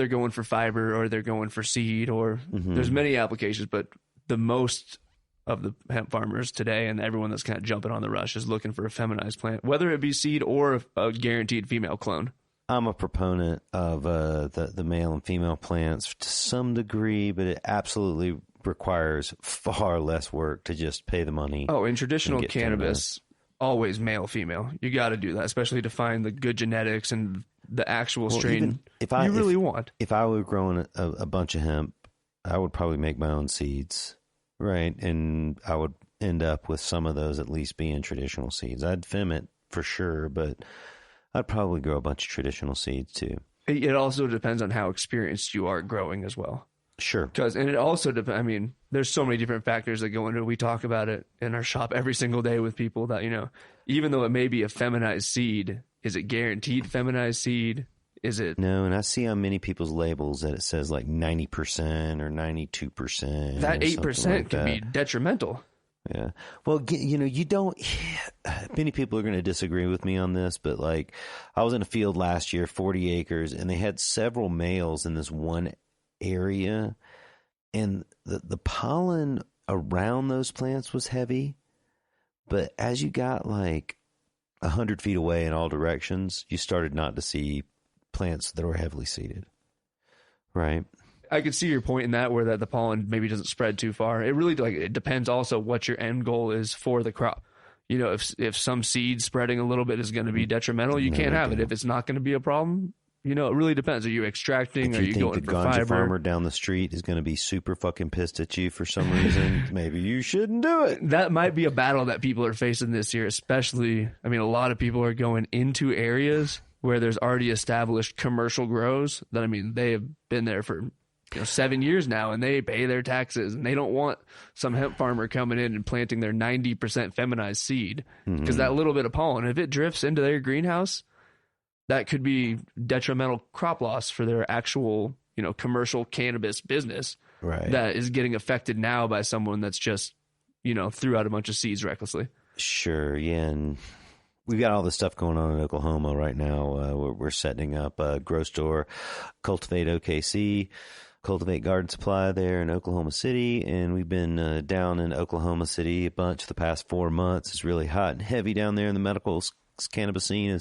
going for fiber, or they're going for seed, or there's many applications, but the most of the hemp farmers today and everyone that's kind of jumping on the rush is looking for a feminized plant, whether it be seed or a guaranteed female clone. I'm a proponent of the male and female plants to some degree, but it absolutely requires far less work to just pay the money. Oh, in traditional cannabis, always male, female. You got to do that, especially to find the good genetics and the actual strain you really want. If I were growing a bunch of hemp, I would probably make my own seeds, right? And I would end up with some of those at least being traditional seeds. I'd fem it for sure, but I'd probably grow a bunch of traditional seeds too. It also depends on how experienced you are growing as well. Sure. And it also depends. I mean, there's so many different factors that go into it. We talk about it in our shop every single day with people that, even though it may be a feminized seed, is it guaranteed feminized seed? Is it? No, and I see on many people's labels that it says like 90% or 92%. That 8% can be detrimental. Yeah. Well, you don't, many people are going to disagree with me on this, but like I was in a field last year, 40 acres, and they had several males in this one area, and the pollen around those plants was heavy. But as you got like 100 feet away in all directions, you started not to see plants that were heavily seeded. Right. I could see your point in that, where that the pollen maybe doesn't spread too far. It really it depends also what your end goal is for the crop. You know, if some seed spreading a little bit is going to be detrimental, you can't have it. If it's not going to be a problem, you know, it really depends. Are you extracting? If Are you you think going the for ganja fiber? farmer down the street is going to be super fucking pissed at you for some reason, maybe you shouldn't do it. That might be a battle that people are facing this year, especially. I mean, a lot of people are going into areas where there's already established commercial grows that, I mean, they have been there for 7 years now, and they pay their taxes, and they don't want some hemp farmer coming in and planting their 90% feminized seed, because that little bit of pollen, if it drifts into their greenhouse, that could be detrimental crop loss for their actual, commercial cannabis business. Right. That is getting affected now by someone that's just, threw out a bunch of seeds recklessly. Sure. Yeah. And we've got all this stuff going on in Oklahoma right now. We're setting up a grow store, Cultivate OKC, Cultivate Garden Supply there in Oklahoma City. And we've been down in Oklahoma City a bunch the past 4 months. It's really hot and heavy down there in the medical cannabis scene,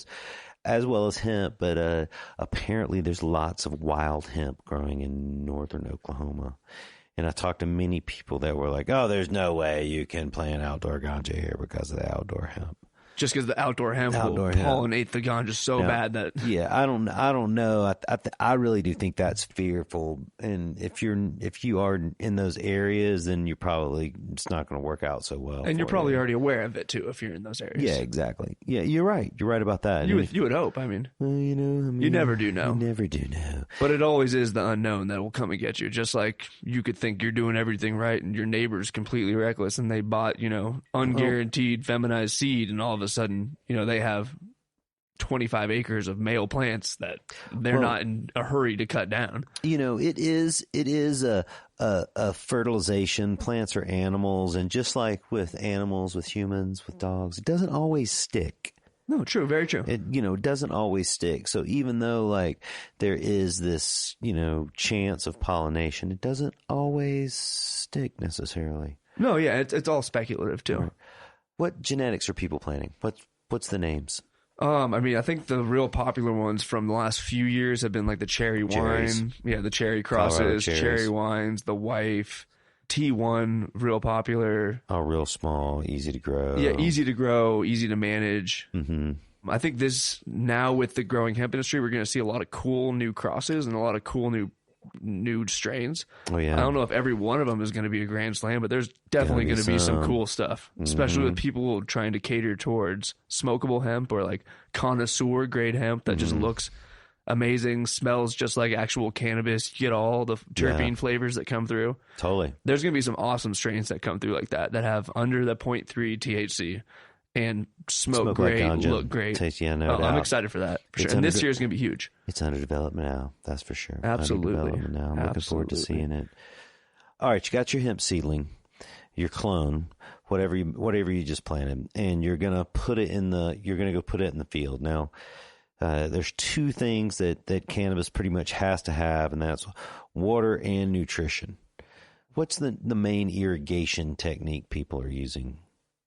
as well as hemp. But apparently there's lots of wild hemp growing in northern Oklahoma. And I talked to many people that were like, oh, there's no way you can plant outdoor ganja here because of the outdoor hemp. Just because the outdoor hemp will pollinate the ganja so bad that... Yeah, I don't know. I really do think that's fearful. And if you are in those areas, then it's not going to work out so well. And you're probably already aware of it too if you're in those areas. Yeah, exactly. Yeah, you're right. You're right about that. You would hope. I mean, you never do know. You never do know. But it always is the unknown that will come and get you. Just like you could think you're doing everything right and your neighbor's completely reckless and they bought, unguaranteed feminized seed, and all of a sudden, they have 25 acres of male plants that they're not in a hurry to cut down. It is a fertilization. Plants are animals, and just like with animals, with humans, with dogs, it doesn't always stick. No, true, very true. It doesn't always stick. So even though like there is this, chance of pollination, it doesn't always stick necessarily. No, yeah, it's all speculative too. Right. What genetics are people planting? What's the names? I think the real popular ones from the last few years have been like the cherry wine. Yeah, the cherry crosses, cherry wines, the wife, T1, real popular. Oh, real small, easy to grow. Yeah, easy to grow, easy to manage. Mm-hmm. I think now with the growing hemp industry, we're going to see a lot of cool new crosses and a lot of cool new strains. Oh yeah. I don't know if every one of them is going to be a grand slam, but there's definitely going to be some cool stuff, especially with people trying to cater towards smokable hemp or like connoisseur grade hemp that just looks amazing, smells just like actual cannabis. You get all the terpene flavors that come through. Totally. There's going to be some awesome strains that come through like that have under the 0.3 THC and smoke great, like look great. Doubt. I'm excited for that for sure. And this year is going to be huge. It's under development now, that's for sure. Absolutely. Under development now. I'm looking forward to seeing it. All right, you got your hemp seedling, your clone, whatever you just planted, and you're gonna go put it in the field. Now, there's two things that cannabis pretty much has to have, and that's water and nutrition. What's the main irrigation technique people are using?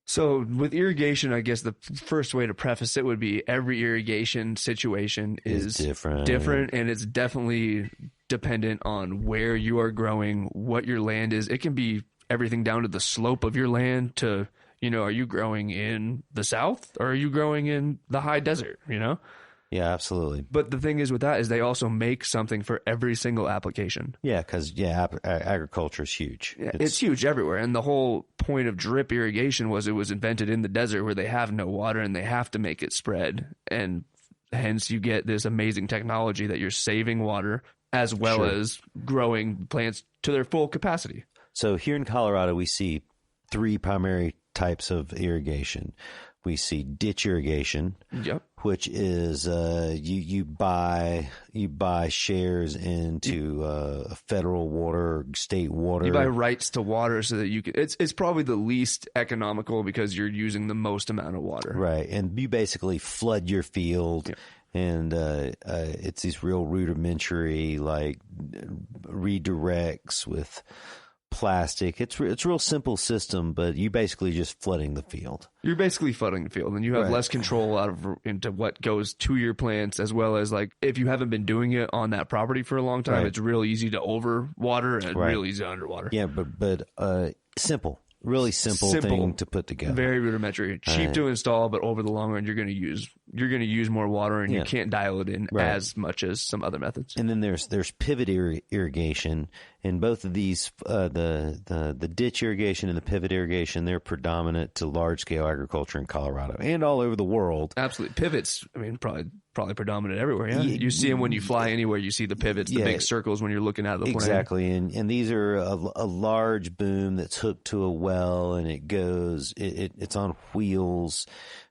So with irrigation, I guess the first way to preface it would be every irrigation situation is different, and it's definitely dependent on where you are growing, what your land is. It can be everything down to the slope of your land to, are you growing in the south or are you growing in the high desert, Yeah, absolutely. But the thing is with that is they also make something for every single application. Yeah, because agriculture is huge. Yeah, it's huge everywhere. And the whole point of drip irrigation was it was invented in the desert where they have no water and they have to make it spread. And hence you get this amazing technology that you're saving water as well as growing plants to their full capacity. So here in Colorado, we see three primary types of irrigation. We see ditch irrigation, which is you buy shares into a federal water, state water. You buy rights to water so that you can. It's probably the least economical because you're using the most amount of water. Right, and you basically flood your field. Yeah. And it's these real rudimentary like redirects with plastic. It's real simple system, but you basically just flooding the field. You're basically flooding the field, and you have less control into what goes to your plants, as well as like if you haven't been doing it on that property for a long time, it's real easy to overwater and real easy to underwater. Yeah, but simple. Really simple thing to put together. Very rudimentary, cheap to install, but over the long run, you're going to use more water, and you can't dial it in as much as some other methods. And then there's pivot irrigation, and both of these, the ditch irrigation and the pivot irrigation, they're predominant to large scale agriculture in Colorado and all over the world. Absolutely, pivots. I mean, probably predominant everywhere. Yeah, you see them when you fly anywhere. You see the pivots, the big circles when you're looking at the plane. Exactly, and these are a large boom that's hooked to a well, and it goes. It's on wheels,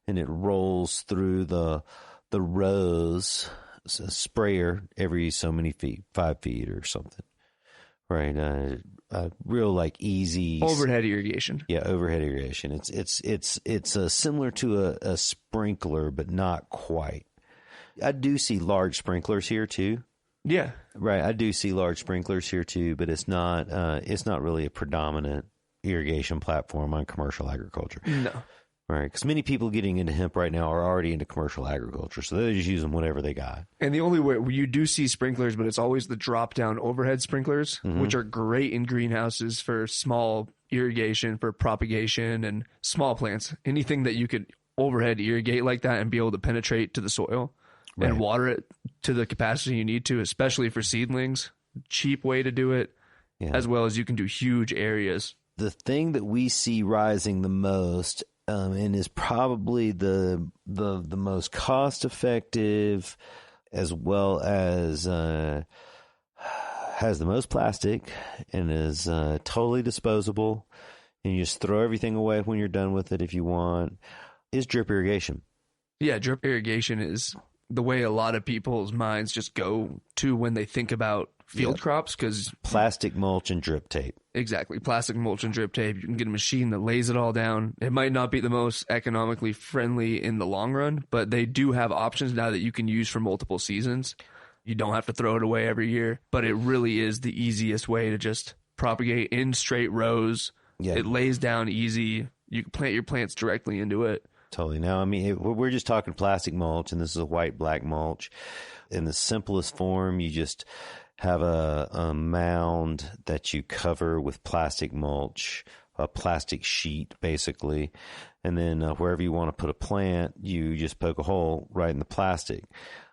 and it rolls through the rows. It's a sprayer every so many feet, 5 feet or something. Right, real like easy overhead irrigation. Yeah, overhead irrigation. It's similar to a sprinkler, but not quite. I do see large sprinklers here too. Yeah, right. I do see large sprinklers here too, but it's not really a predominant irrigation platform on commercial agriculture. No. Right, because many people getting into hemp right now are already into commercial agriculture, so they're just using whatever they got. And the only way you do see sprinklers, but it's always the drop-down overhead sprinklers, which are great in greenhouses for small irrigation, for propagation, and small plants. Anything that you could overhead irrigate like that and be able to penetrate to the soil and water it to the capacity you need to, especially for seedlings. Cheap way to do it, as well as you can do huge areas. The thing that we see rising the most and is probably the most cost effective, as well as has the most plastic and is totally disposable, and you just throw everything away when you're done with it if you want, is drip irrigation. Yeah, drip irrigation is the way a lot of people's minds just go to when they think about field crops, because plastic mulch and drip tape. Exactly. Plastic mulch and drip tape. You can get a machine that lays it all down. It might not be the most economically friendly in the long run, but they do have options now that you can use for multiple seasons. You don't have to throw it away every year, but it really is the easiest way to just propagate in straight rows. Yeah. It lays down easy. You can plant your plants directly into it. Totally. Now, I mean, we're just talking plastic mulch, and this is a white-black mulch. In the simplest form, you just have a mound that you cover with plastic mulch, a plastic sheet, basically. And then wherever you want to put a plant, you just poke a hole right in the plastic.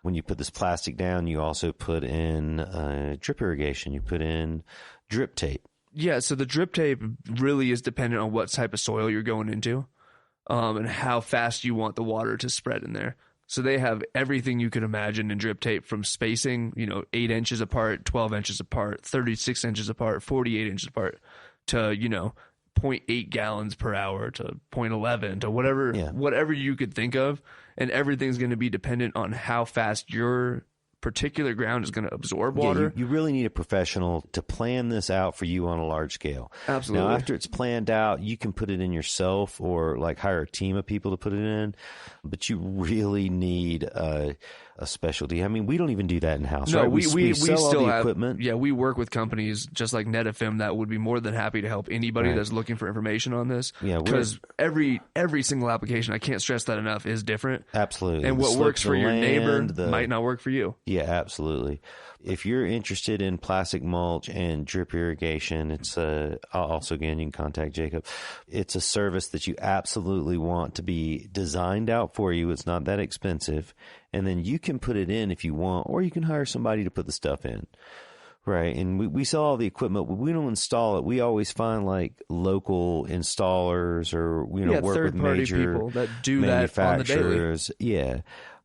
When you put this plastic down, you also put in drip irrigation. You put in drip tape. Yeah, so the drip tape really is dependent on what type of soil you're going into, and how fast you want the water to spread in there. So they have everything you could imagine in drip tape, from spacing, 8 inches apart, 12 inches apart, 36 inches apart, 48 inches apart, to, 0.8 gallons per hour, to 0.11, to whatever you could think of. And everything's going to be dependent on how fast your particular ground is going to absorb water. You really need a professional to plan this out for you on a large scale. Absolutely. Now, after it's planned out, you can put it in yourself, or like hire a team of people to put it in, but you really need a specialty. I mean, we don't even do that in house. No, right? we sell still all the have equipment. Yeah, we work with companies just like Netafim that would be more than happy to help anybody that's looking for information on this. Yeah, because every single application, I can't stress that enough, is different. Absolutely. And what works for your neighbor might not work for you. Yeah, absolutely. If you're interested in plastic mulch and drip irrigation, it's also, again, you can contact Jacob. It's a service that you absolutely want to be designed out for you. It's not that expensive. And then you can put it in if you want, or you can hire somebody to put the stuff in. Right. And we sell all the equipment, but we don't install it. We always find like local installers, or, work with major people that do that on the daily. manufacturers. Yeah.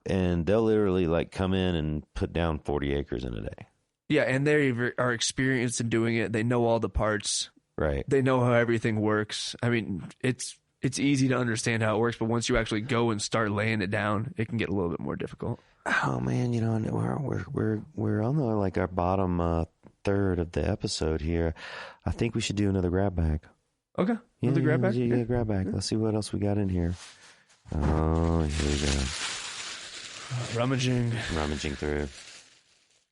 And they'll literally like come in and put down 40 acres in a day. Yeah, and they are experienced in doing it. They know all the parts. Right. They know how everything works. I mean, it's it's easy to understand how it works, but once you actually go and start laying it down, it can get a little bit more difficult. Oh man, we're on our bottom third of the episode here. I think we should do another grab bag. Okay, another grab bag. Yeah, grab bag. Let's see what else we got in here. Oh, here we go. Rummaging through.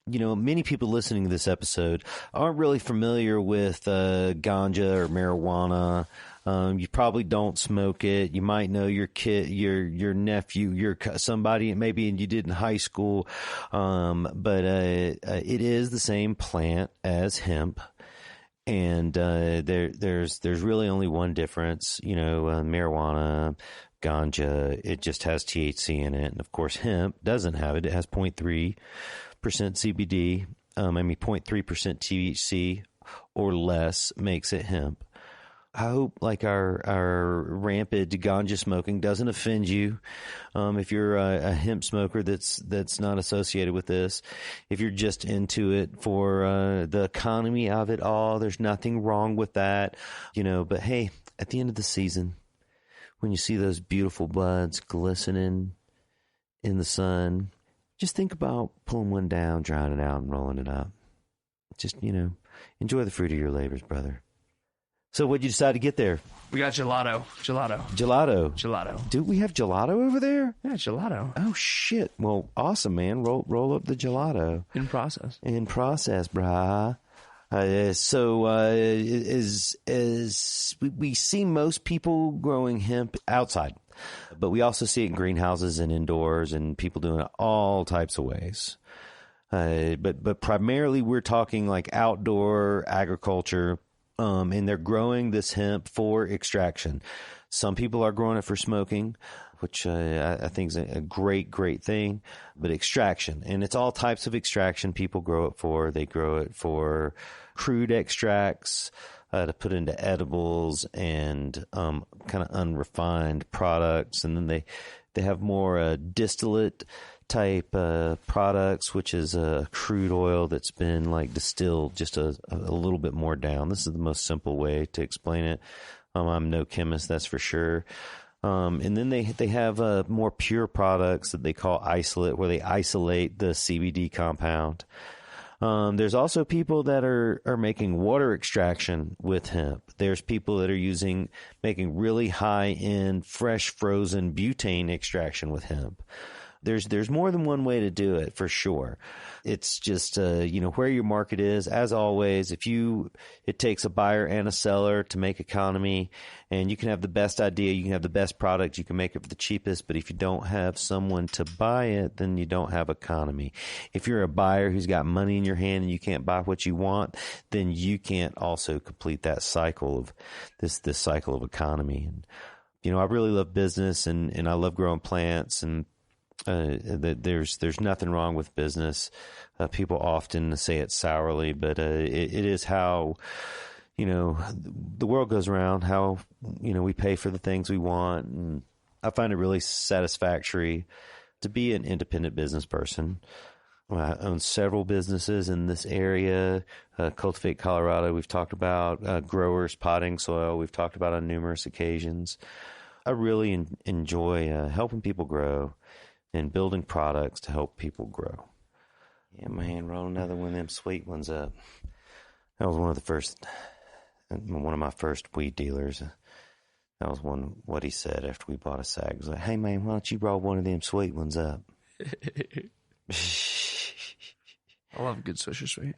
Many people listening to this episode aren't really familiar with ganja or marijuana. You probably don't smoke it. You might know your kid, your nephew, somebody maybe you did in high school. But it is the same plant as hemp. And there's really only one difference. Marijuana, ganja, it just has THC in it. And of course, hemp doesn't have it. It has 0.3% CBD. 0.3% THC or less makes it hemp. I hope our rampant ganja smoking doesn't offend you. If you're a hemp smoker that's not associated with this, if you're just into it for the economy of it all, there's nothing wrong with that, but hey, at the end of the season, when you see those beautiful buds glistening in the sun, just think about pulling one down, drying it out, and rolling it up. Just, enjoy the fruit of your labors, brother. So what'd you decide to get there? We got gelato. Do we have gelato over there? Yeah, gelato. Oh, shit. Well, awesome, man. Roll up the gelato. In process, brah. We see most people growing hemp outside, but we also see it in greenhouses and indoors, and people doing it all types of ways. But primarily we're talking like outdoor agriculture, and they're growing this hemp for extraction. Some people are growing it for smoking, which I think is a great thing, but extraction. And it's all types of extraction people grow it for. They grow it for crude extracts, to put into edibles and kind of unrefined products. And then they have more distillate type products, which is a crude oil that's been like distilled just a little bit more down. This is the most simple way to explain it. I'm no chemist, that's for sure. And then they have more pure products that they call isolate, where they isolate the CBD compound. There's also people that are making water extraction with hemp. There's people that are making really high-end fresh frozen butane extraction with hemp. There's more than one way to do it, for sure. It's just, where your market is. As always, it takes a buyer and a seller to make economy, and you can have the best idea, you can have the best product, you can make it for the cheapest, but if you don't have someone to buy it, then you don't have economy. If you're a buyer who's got money in your hand and you can't buy what you want, then you can't also complete that cycle of this cycle of economy. And, I really love business and I love growing plants, and there's nothing wrong with business. People often say it sourly, but it is how the world goes around. How we pay for the things we want, and I find it really satisfactory to be an independent business person. I own several businesses in this area. Cultivate Colorado, we've talked about. Growers Potting Soil, we've talked about on numerous occasions. I really enjoy helping people grow and building products to help people grow. Yeah, man, roll another one of them sweet ones up. That was one of my first weed dealers. That was what he said after we bought a sack. He was like, hey, man, why don't you roll one of them sweet ones up? I love a good Swisher Sweet.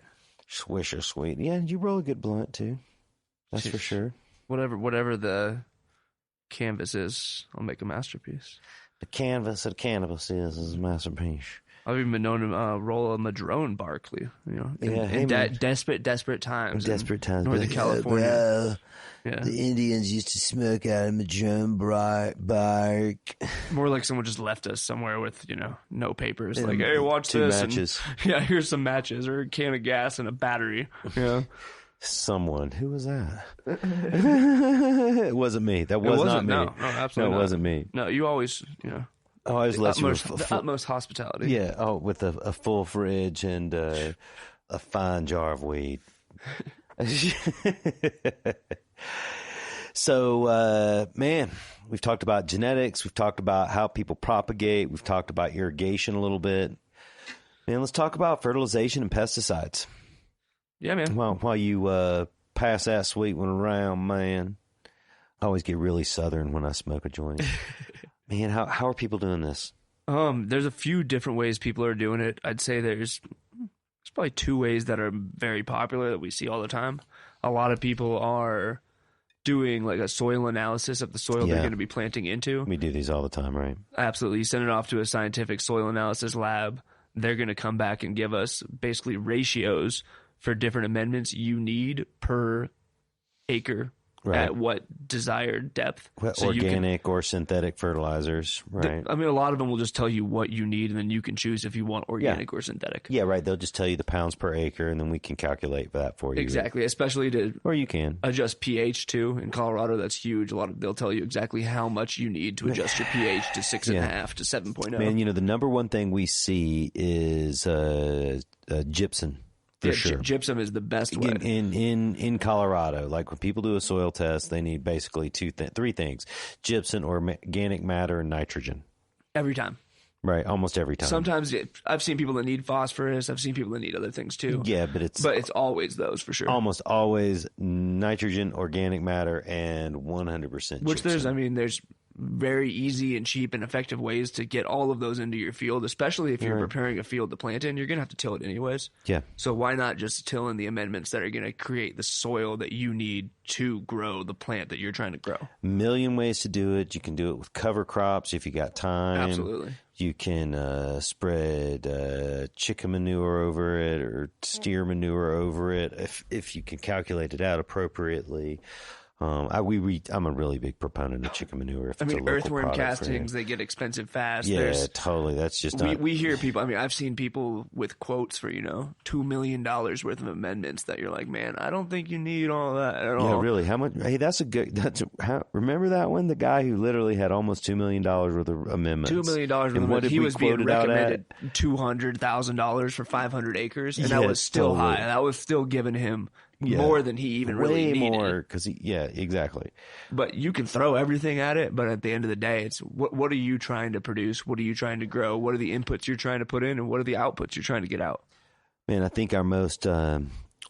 Swisher Sweet. Yeah, you roll a good blunt, too. That's for sure. Whatever the canvas is, I'll make a masterpiece. The canvas of cannabis is a masterpiece. I've even been known to roll a madrone bark, in desperate times. Desperate times. Northern California. Yeah. The Indians used to smoke out of madrone bark. More like someone just left us somewhere with, no papers. Like, hey, watch two this. Matches. Here's some matches or a can of gas and a battery. Yeah. Someone. Who was that? It wasn't me. That was not me. No, absolutely not. It wasn't me. No, you always, I always let you the utmost hospitality. Yeah. Oh, with a full fridge and a fine jar of weed. So, man, we've talked about genetics. We've talked about how people propagate. We've talked about irrigation a little bit. Man, let's talk about fertilization and pesticides. Yeah, man. While you pass that sweet one around, man. I always get really southern when I smoke a joint. Man, how are people doing this? There's a few different ways people are doing it. I'd say there's probably two ways that are very popular that we see all the time. A lot of people are doing like a soil analysis of the soil they're going to be planting into. We do these all the time, right? Absolutely. You send it off to a scientific soil analysis lab. They're going to come back and give us basically ratios for different amendments you need per acre. Right. At what desired depth. So organic or synthetic fertilizers, right? I mean, a lot of them will just tell you what you need, and then you can choose if you want organic or synthetic. Yeah, right. They'll just tell you the pounds per acre, and then we can calculate that for you. Exactly, especially to or you can adjust pH too. In Colorado, that's huge. They'll tell you exactly how much you need to adjust your pH to 6.5 to 7.0. Man, the number one thing we see is gypsum. For sure. Gypsum is the best way. In Colorado, like when people do a soil test, they need basically three things: gypsum, organic matter, and nitrogen. Every time. Right, almost every time. Sometimes I've seen people that need phosphorus. I've seen people that need other things too. Yeah, but it's always those for sure. Almost always nitrogen, organic matter, and 100% Which gypsum. there's very easy and cheap and effective ways to get all of those into your field, especially if you're preparing a field to plant in. You're going to have to till it anyways. Yeah. So why not just till in the amendments that are going to create the soil that you need to grow the plant that you're trying to grow? A million ways to do it. You can do it with cover crops if you got time. Absolutely. You can spread chicken manure over it or steer manure over it if you can calculate it out appropriately. I'm a really big proponent of chicken manure. Earthworm castings, they get expensive fast. Yeah, totally. That's just we hear people. I've seen people with quotes for $2 million worth of amendments that you're like, man, I don't think you need all that at all. Yeah, really. How much? Hey, remember that one? The guy who literally had almost $2 million worth of amendments. $2 million worth of amendments. He was being recommended $200,000 for 500 acres, and that was still high. That was still giving him. More than he even really needed. Way more, because exactly. But you can throw everything at it, but at the end of the day, it's what are you trying to produce? What are you trying to grow? What are the inputs you're trying to put in, and what are the outputs you're trying to get out? Man, I think our most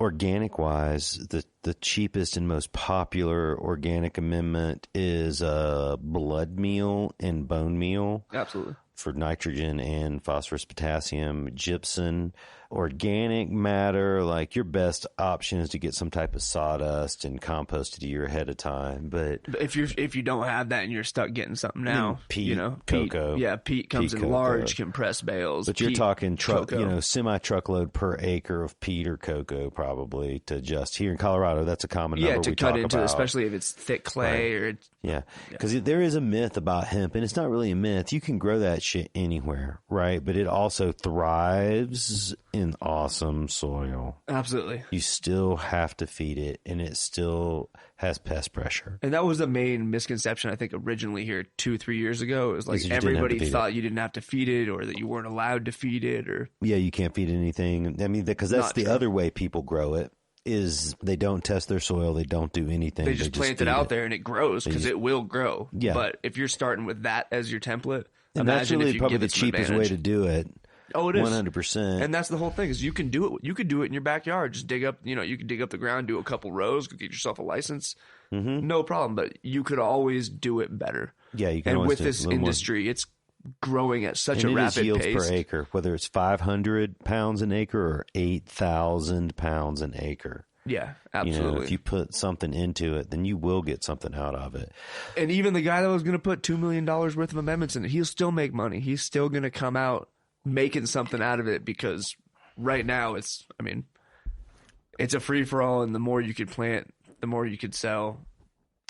organic-wise, the cheapest and most popular organic amendment is blood meal and bone meal. Absolutely. For nitrogen and phosphorus, potassium, gypsum, organic matter. Like your best option is to get some type of sawdust and compost it a year ahead of time. But if you don't have that and you're stuck getting something now, peat, cocoa. Peat comes in large compressed bales. But you're talking semi-truckload per acre of peat or cocoa probably to adjust. Here in Colorado, that's a common number to cut into, especially if it's thick clay or because there is a myth about hemp, and it's not really a myth. You can grow that shit anywhere, right? But it also thrives in awesome soil. Absolutely. You still have to feed it, and it still has pest pressure. And that was the main misconception, I think, originally here 2-3 years ago. It was like everybody thought you didn't have to feed it, or that you weren't allowed to feed it, or you can't feed anything. I mean, because that's the other way people grow it. Is they don't test their soil, they don't do anything. They just plant it out there and it grows because it will grow. Yeah. But if you're starting with that as your template, and that's really probably the cheapest way to do it. Oh, it is 100%. And that's the whole thing is you can do it. You could do it in your backyard. Just dig up. You can dig up the ground, do a couple rows, get yourself a license. Mm-hmm. No problem. But you could always do it better. Yeah, you can. And with this industry, it's growing at such a rapid yields pace. Per acre, whether it's 500 pounds an acre or 8,000 pounds an acre. Yeah, absolutely. If you put something into it, then you will get something out of it. And even the guy that was going to put $2 million worth of amendments in it, he'll still make money. He's still going to come out making something out of it because right now it's a free-for-all, and the more you could plant, the more you could sell.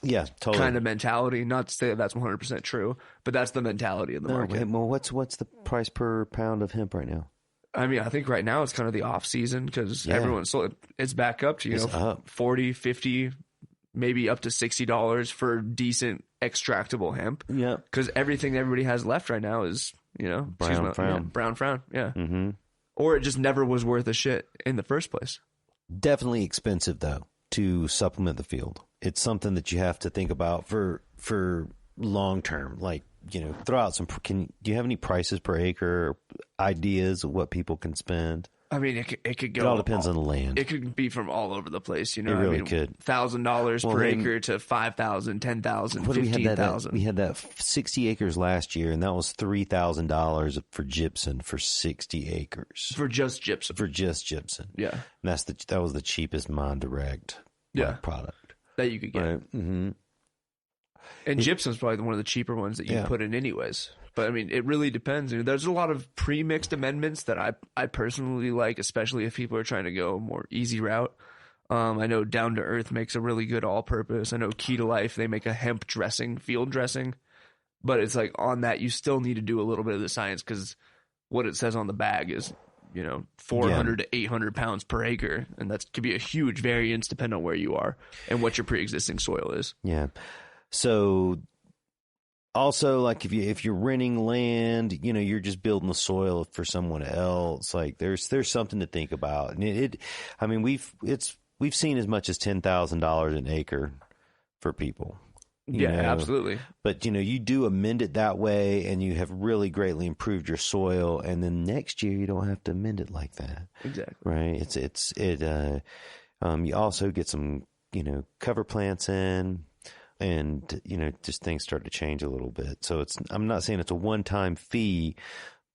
Yeah, totally. Kind of mentality. Not to say that that's 100% true, but that's the mentality of the market. Well, what's the price per pound of hemp right now? I think right now it's kind of the off season because everyone's sold. It's back up to up. 40, 50, maybe up to $60 for decent extractable hemp. Yeah, because everything everybody has left right now is brown frown. Yeah, mm-hmm. Or it just never was worth a shit in the first place. Definitely expensive though. to supplement the field. It's something that you have to think about for long term. Like, throw out some. Do you have any prices per acre, or ideas of what people can spend? I mean, it could go. It all depends on the land. It could be from all over the place. It really could. $1,000 per acre to $5,000, $10,000, $15,000. We had that 60 acres last year, and that was $3,000 for gypsum for 60 acres. For just gypsum. Yeah, and that was the cheapest direct product that you could get. Right. Mm-hmm. And gypsum's probably one of the cheaper ones that you put in anyways. But I mean, it really depends. There's a lot of pre-mixed amendments that I personally like, especially if people are trying to go a more easy route. I know Down to Earth makes a really good all-purpose. I know Key to Life, they make a hemp dressing, field dressing. But it's like on that, you still need to do a little bit of the science, because what it says on the bag is, 400 to 800 pounds per acre. And that could be a huge variance depending on where you are and what your pre-existing soil is. Yeah. So also, like if you're renting land, you're just building the soil for someone else. Like there's something to think about. And we've seen as much as $10,000 an acre for people. Yeah, absolutely. But you do amend it that way, and you have really greatly improved your soil. And then next year you don't have to amend it like that. Exactly. Right. You also get some cover plants in. And, just things start to change a little bit. So I'm not saying it's a one-time fee,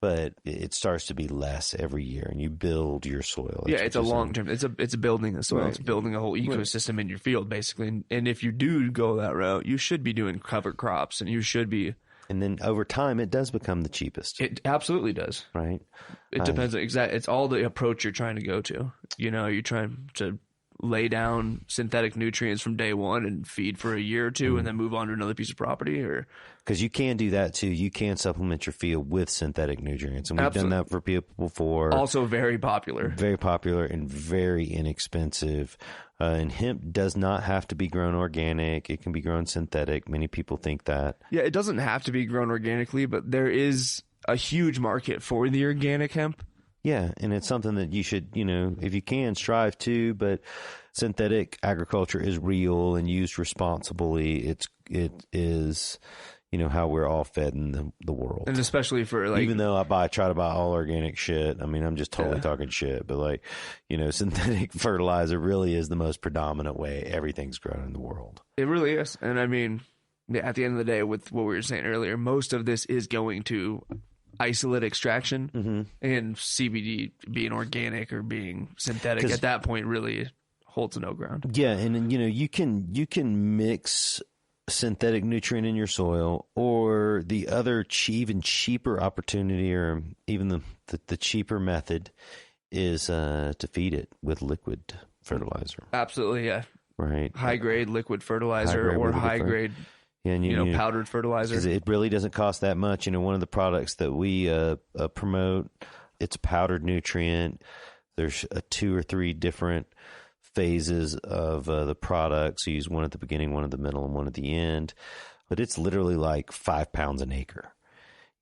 but it starts to be less every year, and you build your soil. Yeah, it's a long-term. It's a building the soil. Right. It's building a whole ecosystem in your field, basically. And if you do go that route, you should be doing cover crops, and you should be. And then over time, it does become the cheapest. It absolutely does. Right. It depends. It's all the approach you're trying to go to. You're trying to lay down synthetic nutrients from day one and feed for a year or two, and then move on to another piece of property, or because you can do that too. You can supplement your field with synthetic nutrients, and we've done that for people before. Also very popular and very inexpensive. And hemp does not have to be grown organic. It can be grown synthetic. Many people think that. Yeah, it doesn't have to be grown organically, but there is a huge market for the organic hemp. Yeah, and it's something that you should, if you can, strive to. But synthetic agriculture is real and used responsibly. It is, how we're all fed in the world. And especially for even though I try to buy all organic shit. I mean, I'm just totally talking shit. But synthetic fertilizer really is the most predominant way everything's grown in the world. It really is. And I mean, at the end of the day, with what we were saying earlier, most of this is going to isolate extraction, and CBD being organic or being synthetic at that point really holds no ground. Yeah, and you can mix synthetic nutrient in your soil, or the other even cheaper opportunity, or even the cheaper method is to feed it with liquid fertilizer. Absolutely, yeah. Right. High grade liquid fertilizer or high grade. Yeah, and powdered fertilizer. Because it really doesn't cost that much. One of the products that we promote, it's a powdered nutrient. There's 2 or 3 different phases of the product. So you use one at the beginning, one at the middle, and one at the end. But it's literally like 5 pounds an acre.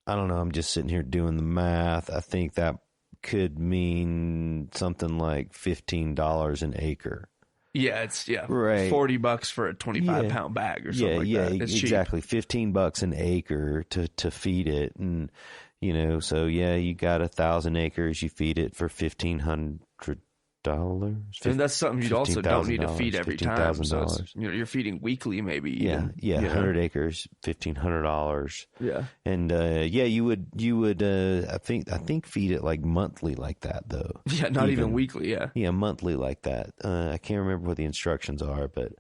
I don't know. I'm just sitting here doing the math. I think that could mean something like $15 an acre. Yeah, it's right. $40 for a 25-pound bag or something like that. It's exactly. cheap. $15 an acre to feed it, and so you got 1,000 acres. You feed it for $1,500. And that's something you also don't need to feed every time. So it's, you're feeding weekly, maybe. Yeah, 100 acres, $1,500. Yeah, and you would I think feed it like monthly like that though. Yeah, not even weekly. Yeah, monthly like that. I can't remember what the instructions are, but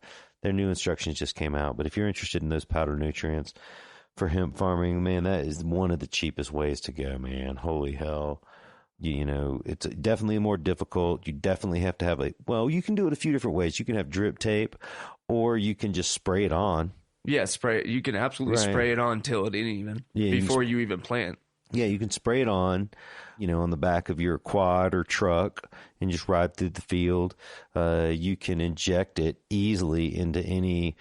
their new instructions just came out. But if you're interested in those powder nutrients for hemp farming, man, that is one of the cheapest ways to go, man. Holy hell. It's definitely more difficult. You definitely have to have you can do it a few different ways. You can have drip tape, or you can just spray it on. Yeah, spray it. You can absolutely spray it on till it even, before you even plant. Yeah, you can spray it on, on the back of your quad or truck and just ride through the field. You can inject it easily into any,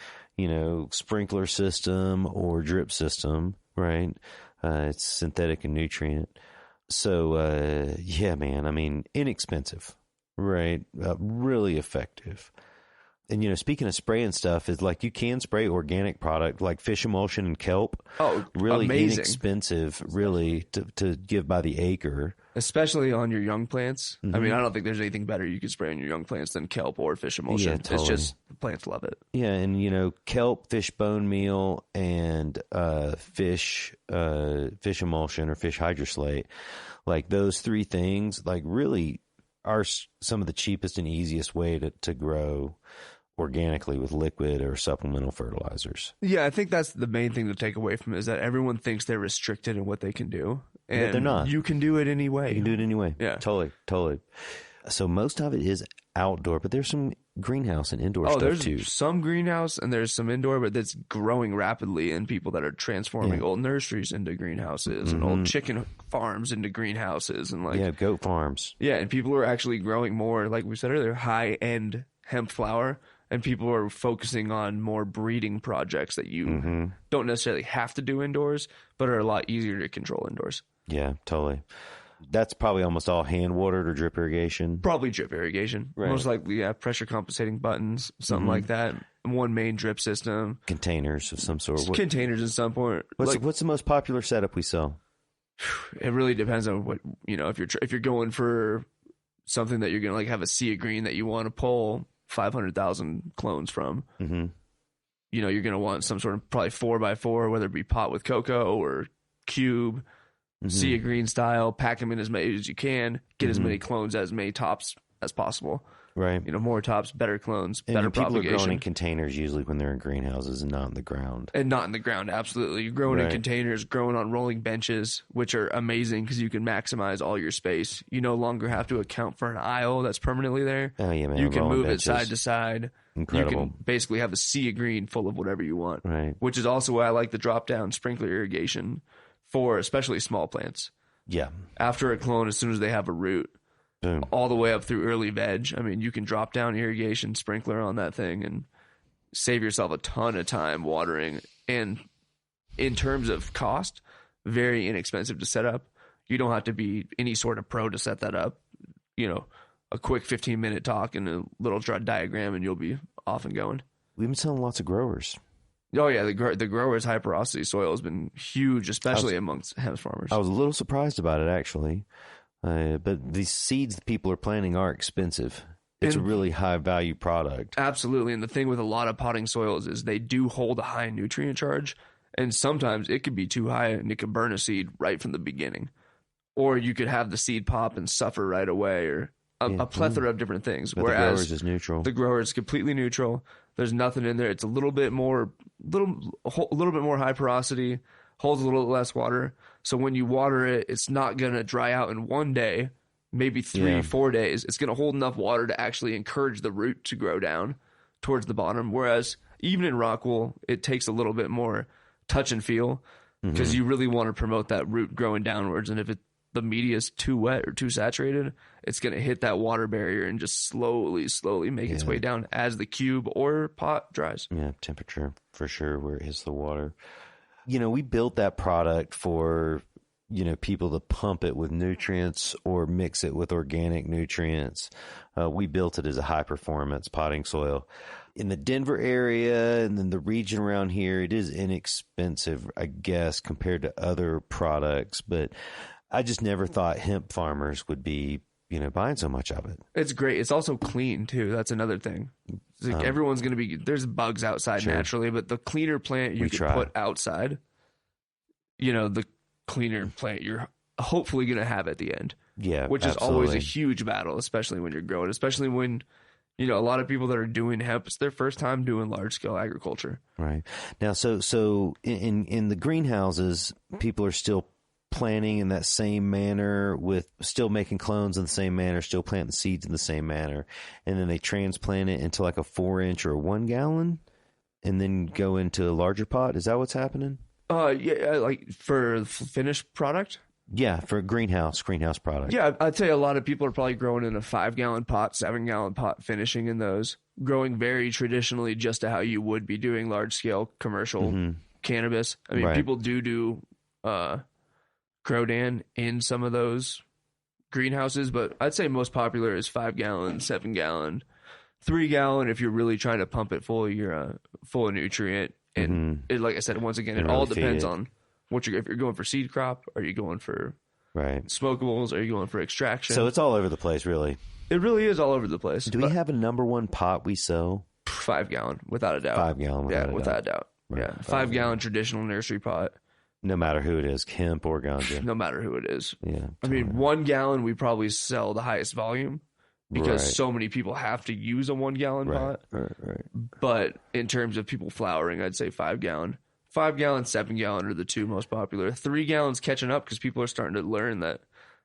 sprinkler system or drip system, right? It's synthetic and nutrient. So, man, I mean, inexpensive, right? Really effective. And, speaking of spraying stuff, is like you can spray organic product like fish emulsion and kelp. Oh, really amazing. Inexpensive, really, to give by the acre. Especially on your young plants. I mean, I don't think there's anything better you could spray on your young plants than kelp or fish emulsion. Yeah, totally. It's just, the plants love it. Yeah, and, kelp, fish bone meal, and fish emulsion or fish hydroslate, like those three things, like really are some of the cheapest and easiest way to grow organically with liquid or supplemental fertilizers. Yeah, I think that's the main thing to take away from it, is that everyone thinks they're restricted in what they can do. And yeah, they're not. You can do it anyway. You can do it anyway. Yeah. Totally. So most of it is outdoor, but there's some greenhouse and indoor stuff there's too. Some greenhouse and there's some indoor, but that's growing rapidly, and people that are transforming old nurseries into greenhouses and old chicken farms into greenhouses and goat farms. Yeah, and people are actually growing more, like we said earlier, high-end hemp flower, and people are focusing on more breeding projects that you don't necessarily have to do indoors, but are a lot easier to control indoors. Yeah, totally. That's probably almost all hand watered or drip irrigation. Probably drip irrigation. Right. Most likely, pressure compensating buttons, something like that. One main drip system. Containers of some sort. Containers at some point. What's the most popular setup we sell? It really depends on what, if you're going for something that you're going to have a sea of green that you want to pull 500,000 clones from. You're going to want some sort of probably 4x4, whether it be pot with cocoa or cube. Sea of green style, pack them in as many as you can, get as many clones, as many tops as possible. Right. More tops, better clones, and better people propagation. Are growing in containers usually when they're in greenhouses and not in the ground. And not in the ground, absolutely. You're growing in containers, growing on rolling benches, which are amazing because you can maximize all your space. You no longer have to account for an aisle that's permanently there. Oh, yeah, man. You can move benches. it side to side. Incredible. You can basically have a sea of green full of whatever you want. Right. Which is also why I like the drop-down sprinkler irrigation for especially small plants. Yeah. After a clone, as soon as they have a root, boom, all the way up through early veg. I mean, you can drop down irrigation sprinkler on that thing and save yourself a ton of time watering. And in terms of cost, very inexpensive to set up. You don't have to be any sort of pro to set that up. A quick 15-minute talk and a little diagram, and you'll be off and going. We've been selling lots of growers. Oh, yeah, the growers' high porosity soil has been huge, especially amongst hemp farmers. I was a little surprised about it, actually. But these seeds that people are planting are expensive. It's a really high-value product. Absolutely, and the thing with a lot of potting soils is they do hold a high nutrient charge, and sometimes it could be too high, and it could burn a seed right from the beginning. Or you could have the seed pop and suffer right away, or a plethora of different things. But whereas the growers is neutral. The grower is completely neutral. There's nothing in there. It's a little bit more high porosity, holds a little less water. So when you water it, it's not going to dry out in one day, maybe 3-4 days. It's going to hold enough water to actually encourage the root to grow down towards the bottom. Whereas even in rock wool, it takes a little bit more touch and feel because you really want to promote that root growing downwards. And if the media is too wet or too saturated, it's going to hit that water barrier and just slowly make its way down as the cube or pot dries. Yeah, temperature for sure where it hits the water. We built that product for, people to pump it with nutrients or mix it with organic nutrients. We built it as a high-performance potting soil. In the Denver area and then the region around here, it is inexpensive, I guess, compared to other products, but I just never thought hemp farmers would be, buying so much of it. It's great. It's also clean too. That's another thing. It's like everyone's going to be, there's bugs outside naturally, but the cleaner plant you can put outside, the cleaner plant you're hopefully going to have at the end. Yeah, which is always a huge battle, especially when you're growing, especially when, a lot of people that are doing hemp, it's their first time doing large scale agriculture. Right. Now, so in the greenhouses, people are still planting in that same manner, with still making clones in the same manner, still planting seeds in the same manner, and then they transplant it into like a 4-inch or a 1 gallon and then go into a larger pot. Is that what's happening? Yeah, like for finished product. Yeah, for a greenhouse product. Yeah, I'd say a lot of people are probably growing in a 5-gallon pot, 7-gallon pot, finishing in those, growing very traditionally, just to how you would be doing large scale commercial cannabis. I mean, people do Grodan in some of those greenhouses, but I'd say most popular is 5-gallon, 7-gallon 3 gallon if you're really trying to pump it full of nutrient. And it, like I said, once again, it all depends on if you're going for seed crop, are you going for smokables, are you going for extraction? So it's all over the place, really. It really is all over the place. Do we have a number one pot we sell? 5 gallon, without a doubt. 5 gallon, without a doubt. Right. Yeah, 5 gallon traditional nursery pot. No matter who it is, hemp or ganja. No matter who it is. Yeah. I mean, 1 gallon we probably sell the highest volume because so many people have to use a 1 gallon pot. Right. But in terms of people flowering, I'd say 5 gallon. 5 gallon, 7 gallon are the 2 most popular. 3 gallons catching up because people are starting to learn that,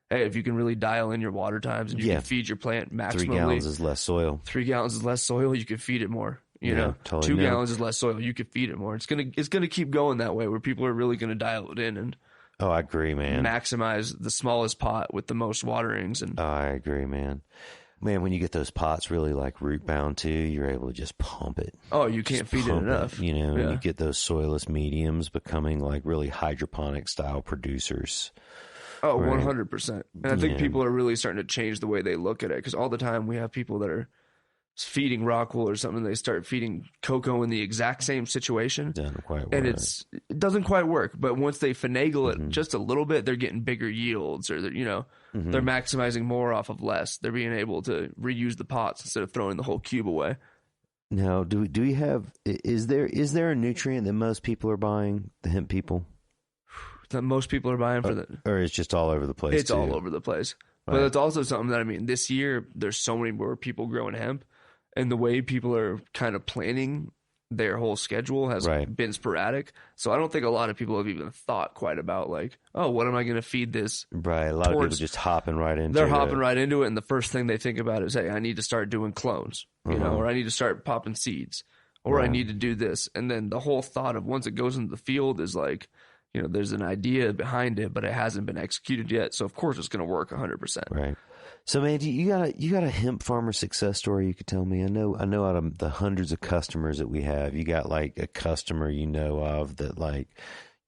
hey, if you can really dial in your water times and you can feed your plant maximally. 3 gallons is less soil. 3 gallons is less soil. You can feed it more. You know, totally 2 gallons is less soil. You could feed it more. It's gonna keep going that way, where people are really gonna dial it in and. Oh, I agree, man. Maximize the smallest pot with the most waterings. And I agree, man. Man, when you get those pots really like root bound too, you're able to just pump it. Oh, you can't feed it enough. You know, and you get those soilless mediums becoming like really hydroponic style producers. Oh, 100%. And I think people are really starting to change the way they look at it, because all the time we have people that are feeding rock wool or something, they start feeding cocoa in the exact same situation. Doesn't quite work. And it doesn't quite work. But once they finagle it just a little bit, they're getting bigger yields, or they're maximizing more off of less. They're being able to reuse the pots instead of throwing the whole cube away. Now, do we have? Is there a nutrient that most people are buying? The hemp people that most people are buying for that, or it's just all over the place? It's all over the place. But it's also something that, I mean, this year there's so many more people growing hemp. And the way people are kind of planning their whole schedule has been sporadic. So I don't think a lot of people have even thought quite about like, oh, what am I going to feed this? Right. A lot of people just hopping right into it. They're hopping right into it. And the first thing they think about is, hey, I need to start doing clones, you know, or I need to start popping seeds, or I need to do this. And then the whole thought of once it goes into the field is like, you know, there's an idea behind it, but it hasn't been executed yet. So of course it's going to work 100%. Right. So, man, you got a hemp farmer success story you could tell me? I know out of the hundreds of customers that we have, you got like a customer you know of that like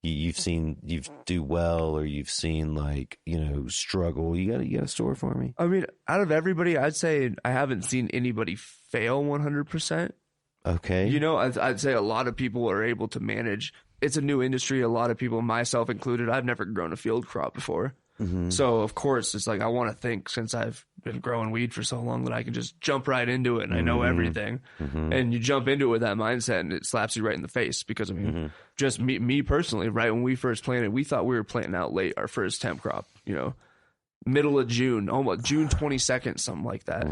you've seen do well, or you've seen like, you know, struggle. You got a story for me? I mean, out of everybody, I'd say I haven't seen anybody fail 100%. Okay. You know, I'd say a lot of people are able to manage. It's a new industry. A lot of people, myself included, I've never grown a field crop before. So, of course, it's like I want to think, since I've been growing weed for so long, that I can just jump right into it and I know everything. And you jump into it with that mindset and it slaps you right in the face, because, I mean, just me personally, right, when we first planted, we thought we were planting out late our first hemp crop, you know, middle of June, almost June 22nd, something like that.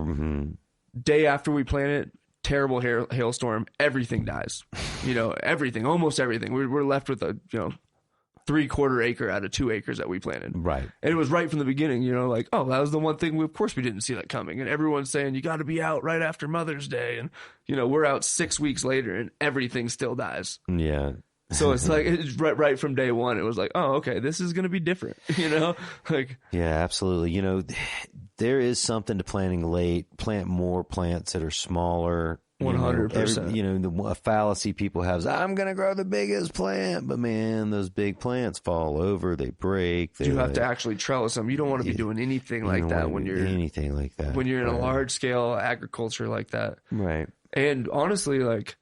Day after we planted, terrible hailstorm, everything dies. You know, everything, almost everything. We're left with a, you know, 3/4 acre out of 2 acres that we planted. Right. And it was right from the beginning, you know, like, oh, that was the one thing of course we didn't see that coming. And everyone's saying, you got to be out right after Mother's Day. And, you know, we're out 6 weeks later and everything still dies. Yeah. So it's like, it's right from day one, it was like, oh, okay, this is going to be different, you know? Like, yeah, absolutely. You know, there is something to planting late. Plant more plants that are smaller. 100%. You know, a fallacy people have is, I'm going to grow the biggest plant. But, man, those big plants fall over. They break. You have to actually trellis them. You don't want to be doing anything like that when you're when you're in a large-scale agriculture like that. Right. And honestly, like,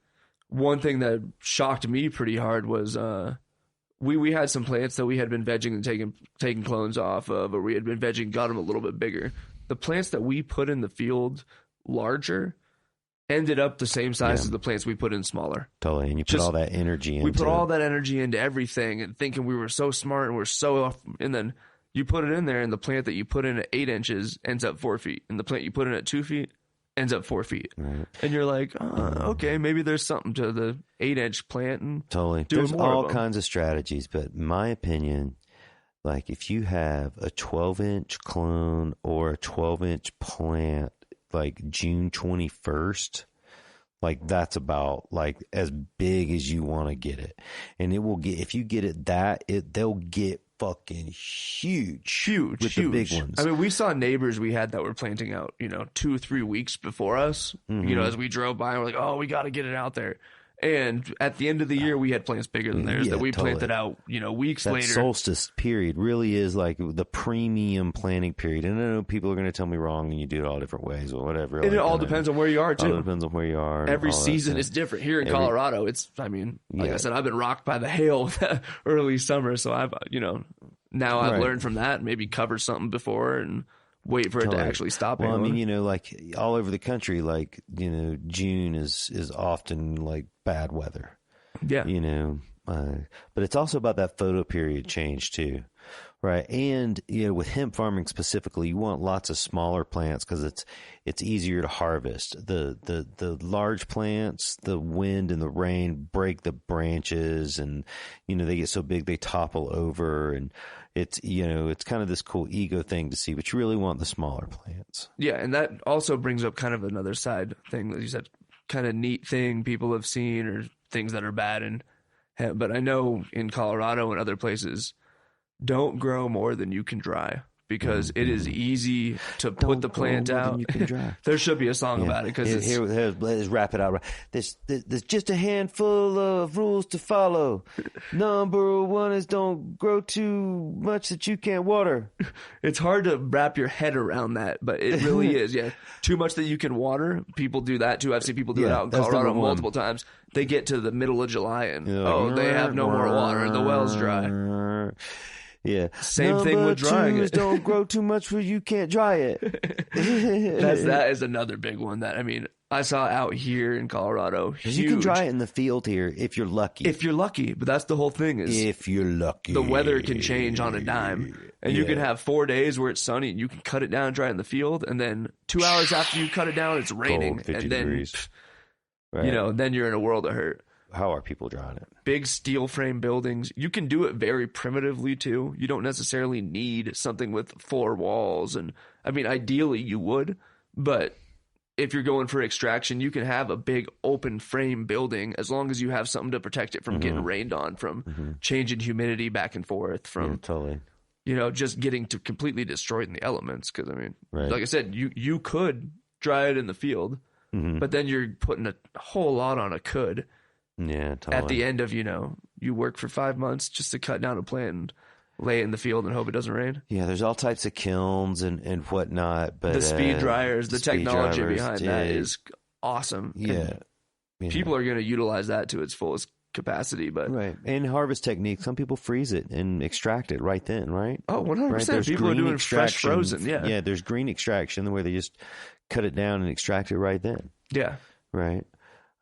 one thing that shocked me pretty hard was we had some plants that we had been vegging and taking clones off of, or we had been vegging, got them a little bit bigger. The plants that we put in the field larger ended up the same size as the plants we put in smaller. Totally. And you put all that energy into it. We put all that energy into everything and thinking we were so smart and we're so off. And then you put it in there, and the plant that you put in at 8 inches ends up 4 feet. And the plant you put in at 2 feet ends up 4 feet. Right. And you're like, okay, maybe there's something to the 8-inch plant. And totally. There's all kinds of strategies. But in my opinion, like if you have a 12-inch clone or a 12-inch plant, like June 21st, like that's about like as big as you want to get it. And it will get, if you get it they'll get fucking huge with the big ones. I mean, we saw neighbors we had that were planting out, you know, 2-3 weeks before us, you know, as we drove by, and we're like, oh, we got to get it out there. And at the end of the year, we had plants bigger than theirs that we planted out, weeks that later. Solstice period really is like the premium planting period. And I know people are going to tell me wrong and you do it all different ways or whatever. And it all depends on where you are, too. It depends on where you are. Every season is different. Here in Colorado, it's, I said, I've been rocked by the hail early summer. So I've, now I've learned from that, maybe cover something before and wait for it to actually stop. Well, like all over the country, like, June is often like bad weather. Yeah. But it's also about that photo period change too. Right. And, with hemp farming specifically, you want lots of smaller plants because it's easier to harvest. The large plants, the wind and the rain break the branches and, they get so big they topple over, and it's kind of this cool ego thing to see, but you really want the smaller plants. Yeah. And that also brings up kind of another side thing that you said, kind of neat thing people have seen or things that are bad in hemp. But I know in Colorado and other places, don't grow more than you can dry, because it is easy to put the plant out. There should be a song about it, because here, let's wrap it out. There's just a handful of rules to follow. Number one is don't grow too much that you can't water. It's hard to wrap your head around that, but it really is. Yeah, too much that you can water. People do that too. I've seen people do it out in Colorado multiple times. They get to the middle of July and they have no more water. The well's dry. Yeah. Same thing with drying it. Don't grow too much where you can't dry it. That is another big one that, I saw out here in Colorado. Huge. You can dry it in the field here if you're lucky. If you're lucky, but that's the whole thing is if you're lucky. The weather can change on a dime. And you can have 4 days where it's sunny and you can cut it down and dry it in the field, and then 2 hours after you cut it down, it's raining. Cold, 50 and then degrees. Right. Then you're in a world of hurt. How are people drying it? Big steel frame buildings. You can do it very primitively too. You don't necessarily need something with 4 walls. And ideally you would, but if you're going for extraction, you can have a big open frame building as long as you have something to protect it from getting rained on, from changing humidity back and forth, from totally. Just getting to completely destroyed in the elements. Because right. like I said, you could dry it in the field, but then you're putting a whole lot on a could. Yeah, totally. At the end of, you work for 5 months just to cut down a plant and lay it in the field and hope it doesn't rain. Yeah, there's all types of kilns and whatnot. But the speed dryers, the technology behind that is awesome. Yeah. People are going to utilize that to its fullest capacity. But right. And harvest techniques, some people freeze it and extract it right then, right? Oh, 100%. Right? People are doing fresh frozen. Yeah. Yeah, there's green extraction where they just cut it down and extract it right then. Yeah. Right.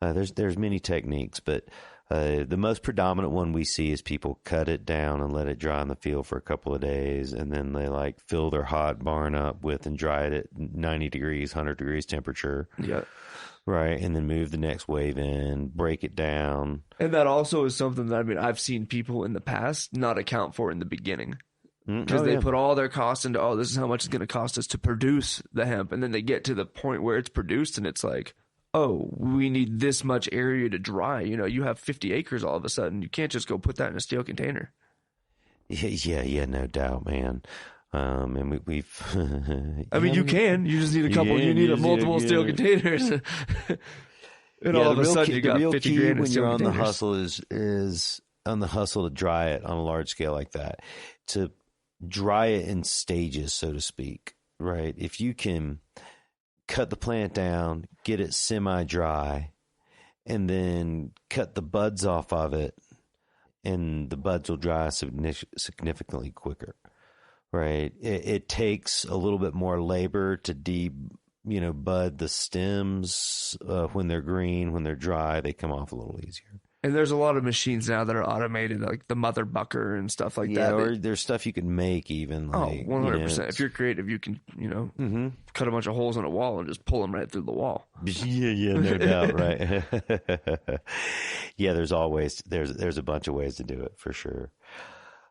There's many techniques, but the most predominant one we see is people cut it down and let it dry in the field for a couple of days, and then they fill their hot barn up with and dry it at 90 degrees, 100 degrees temperature. Yeah. Right, and then move the next wave in, break it down. And that also is something that I've seen people in the past not account for in the beginning. Because they put all their costs into, this is how much it's going to cost us to produce the hemp, and then they get to the point where it's produced and it's like, we need this much area to dry. You have 50 acres all of a sudden. You can't just go put that in a steel container. Yeah, no doubt, man. And we've... you can. You just need a couple. You need multiple steel containers. And all of a sudden you got 50 grand in steel containers. When you're on the hustle is on the hustle to dry it on a large scale like that. To dry it in stages, so to speak, right? If you can... cut the plant down, get it semi-dry, and then cut the buds off of it, and the buds will dry significantly quicker, right? It takes a little bit more labor to bud the stems when they're green. When they're dry, they come off a little easier. And there's a lot of machines now that are automated, like the mother bucker and stuff like that. Or there's stuff you can make even. 100%. If you're creative, you can, cut a bunch of holes in a wall and just pull them right through the wall. Yeah, no doubt, right? Yeah, there's a bunch of ways to do it for sure.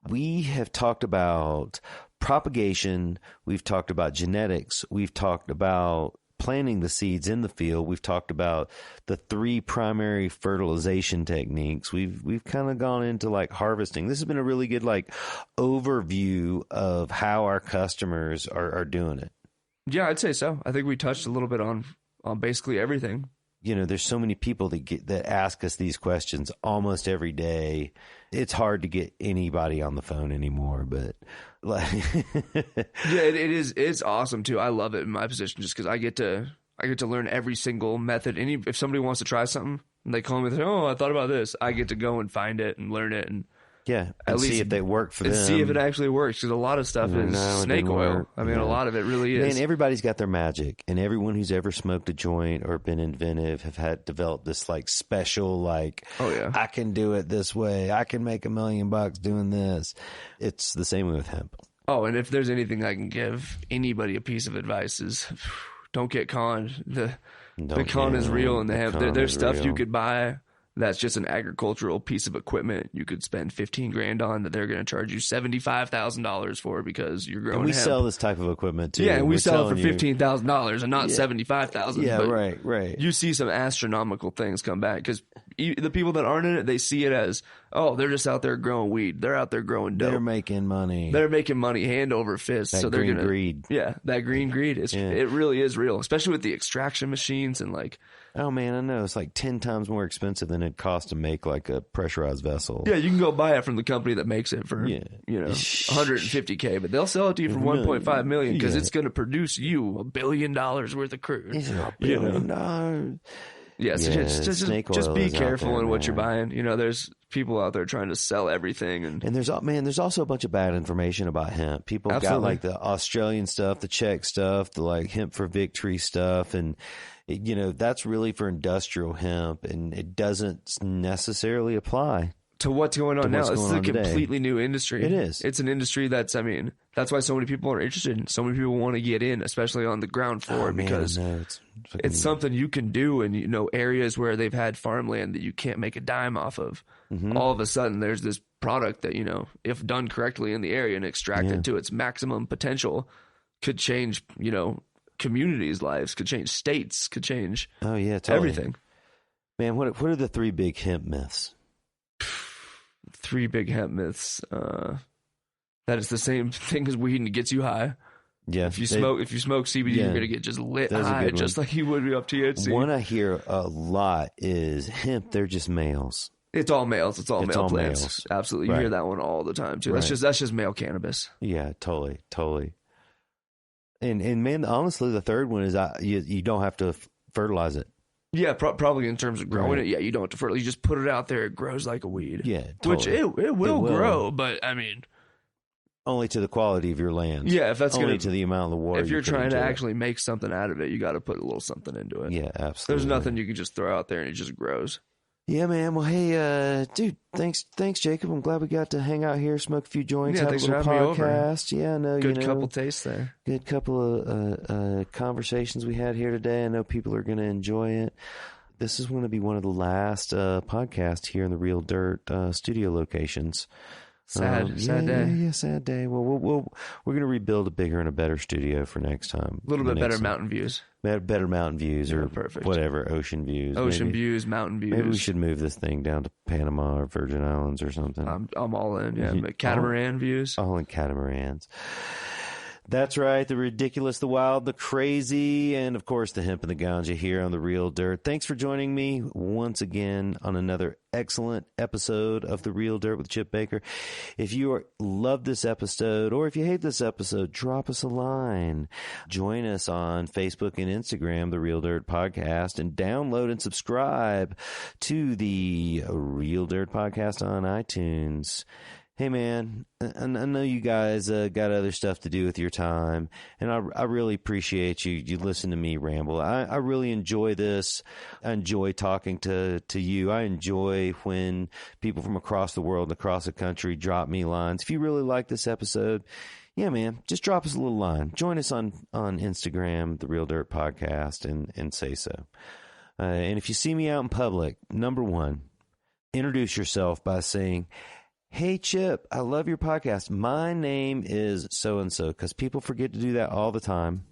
We have talked about propagation. We've talked about genetics. We've talked about planting the seeds in the field. We've talked about the 3 primary fertilization techniques. We've kind of gone into harvesting. This has been a really good overview of how our customers are doing it. Yeah, I'd say so. I think we touched a little bit on basically everything. there's so many people that ask us these questions almost every day. It's hard to get anybody on the phone anymore, but it's awesome too. I love it in my position just because I get to learn every single method. If somebody wants to try something and they call me and say, "Oh, I thought about this," I get to go and find it and learn it and at least see if they work for them. See if it actually works, because a lot of stuff is snake oil. Work. I mean, a lot of it really is. Man, everybody's got their magic, and everyone who's ever smoked a joint or been inventive have developed this like special, like, I can do it this way. I can make $1 million doing this. It's the same way with hemp. Oh, and if there's anything I can give anybody a piece of advice is, don't get conned. The con is real in the hemp. There's stuff you could buy that's just an agricultural piece of equipment you could spend $15,000 on that they're going to charge you $75,000 for because you're growing. And we hemp. Sell this type of equipment too. Yeah, and we sell it for $15,000 and not $75,000. Yeah, right. You see some astronomical things come back because the people that aren't in it, they see it as, oh, they're just out there growing weed. They're out there growing dope. They're making money. They're making money hand over fist. That green greed. Yeah, that green greed. It really is real, especially with the extraction machines and like. Oh man, I know it's like 10 times more expensive than it costs to make like a pressurized vessel. Yeah, you can go buy it from the company that makes it for $150K, but they'll sell it to you for $1.5 million because it's going to produce you $1 billion worth of crude. $1 billion. Yeah, so just be careful in what you're buying. There's people out there trying to sell everything, and there's also a bunch of bad information about hemp. People got like the Australian stuff, the Czech stuff, the like hemp for victory stuff, and that's really for industrial hemp, and it doesn't necessarily apply to what's going on now. This is a completely new industry. It is. It's an industry that's why so many people are interested. So many people want to get in, especially on the ground floor, because it's something you can do in areas where they've had farmland that you can't make a dime off of. Mm-hmm. All of a sudden, there's this product that if done correctly in the area and extracted to its maximum potential, could change communities' lives, could change states, could change everything. Man, what are the 3 big hemp myths? 3 big hemp myths. That it's the same thing as weed and it gets you high. Yeah. If you smoke CBD, you're gonna get just lit high, just like you would be off THC. One I hear a lot is hemp. They're just males. It's all males. It's all male plants. Males. Absolutely, you hear that one all the time too. That's just male cannabis. Yeah, totally. And man, honestly, the third one is you don't have to fertilize it. Yeah, probably in terms of growing it. Yeah, you don't have to fertilize. You just put it out there. It grows like a weed. Yeah, totally. Which it will grow, but I mean, only to the quality of your land. Yeah, if that's only to the amount of the water. If you're trying to actually make something out of it, you got to put a little something into it. Yeah, absolutely. There's nothing you can just throw out there and it just grows. Yeah, man. Well, hey, dude, thanks, Jacob. I'm glad we got to hang out here, smoke a few joints, have a little podcast. Yeah, I know. Good couple tastes there. Good couple of conversations we had here today. I know people are going to enjoy it. This is going to be one of the last podcasts here in the Real Dirt studio locations. Sad day. Yeah, sad day. Well, we're going to rebuild a bigger and a better studio for next time. A little bit better mountain views. Better mountain views or perfect. Whatever, ocean views. Views, mountain views. Maybe we should move this thing down to Panama or Virgin Islands or something. I'm all in, yeah. Catamaran views. All in catamarans. That's right. The ridiculous, the wild, the crazy, and of course the hemp and the ganja here on The Real Dirt. Thanks for joining me once again on another excellent episode of The Real Dirt with Chip Baker. If you love this episode or if you hate this episode, drop us a line. Join us on Facebook and Instagram, The Real Dirt Podcast, and download and subscribe to the Real Dirt Podcast on iTunes. Hey, man, I know you guys got other stuff to do with your time, and I really appreciate you listen to me ramble. I really enjoy this. I enjoy talking to you. I enjoy when people from across the world and across the country drop me lines. If you really like this episode, yeah, man, just drop us a little line. Join us on Instagram, The Real Dirt Podcast, and say so. And if you see me out in public, number one, introduce yourself by saying, "Hey, Chip, I love your podcast. My name is so-and-so," because people forget to do that all the time.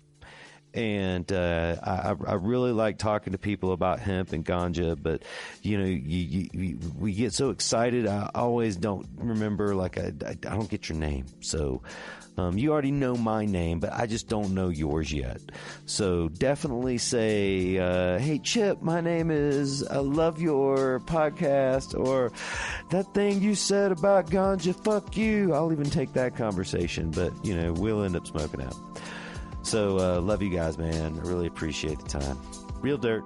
And I really like talking to people about hemp and ganja, but we get so excited. I always don't remember, like I don't get your name. So you already know my name, but I just don't know yours yet. So definitely say, hey, Chip, my name is, I love your podcast, or that thing you said about ganja, fuck you. I'll even take that conversation, but, we'll end up smoking out. So love you guys, man. I really appreciate the time. Real Dirt.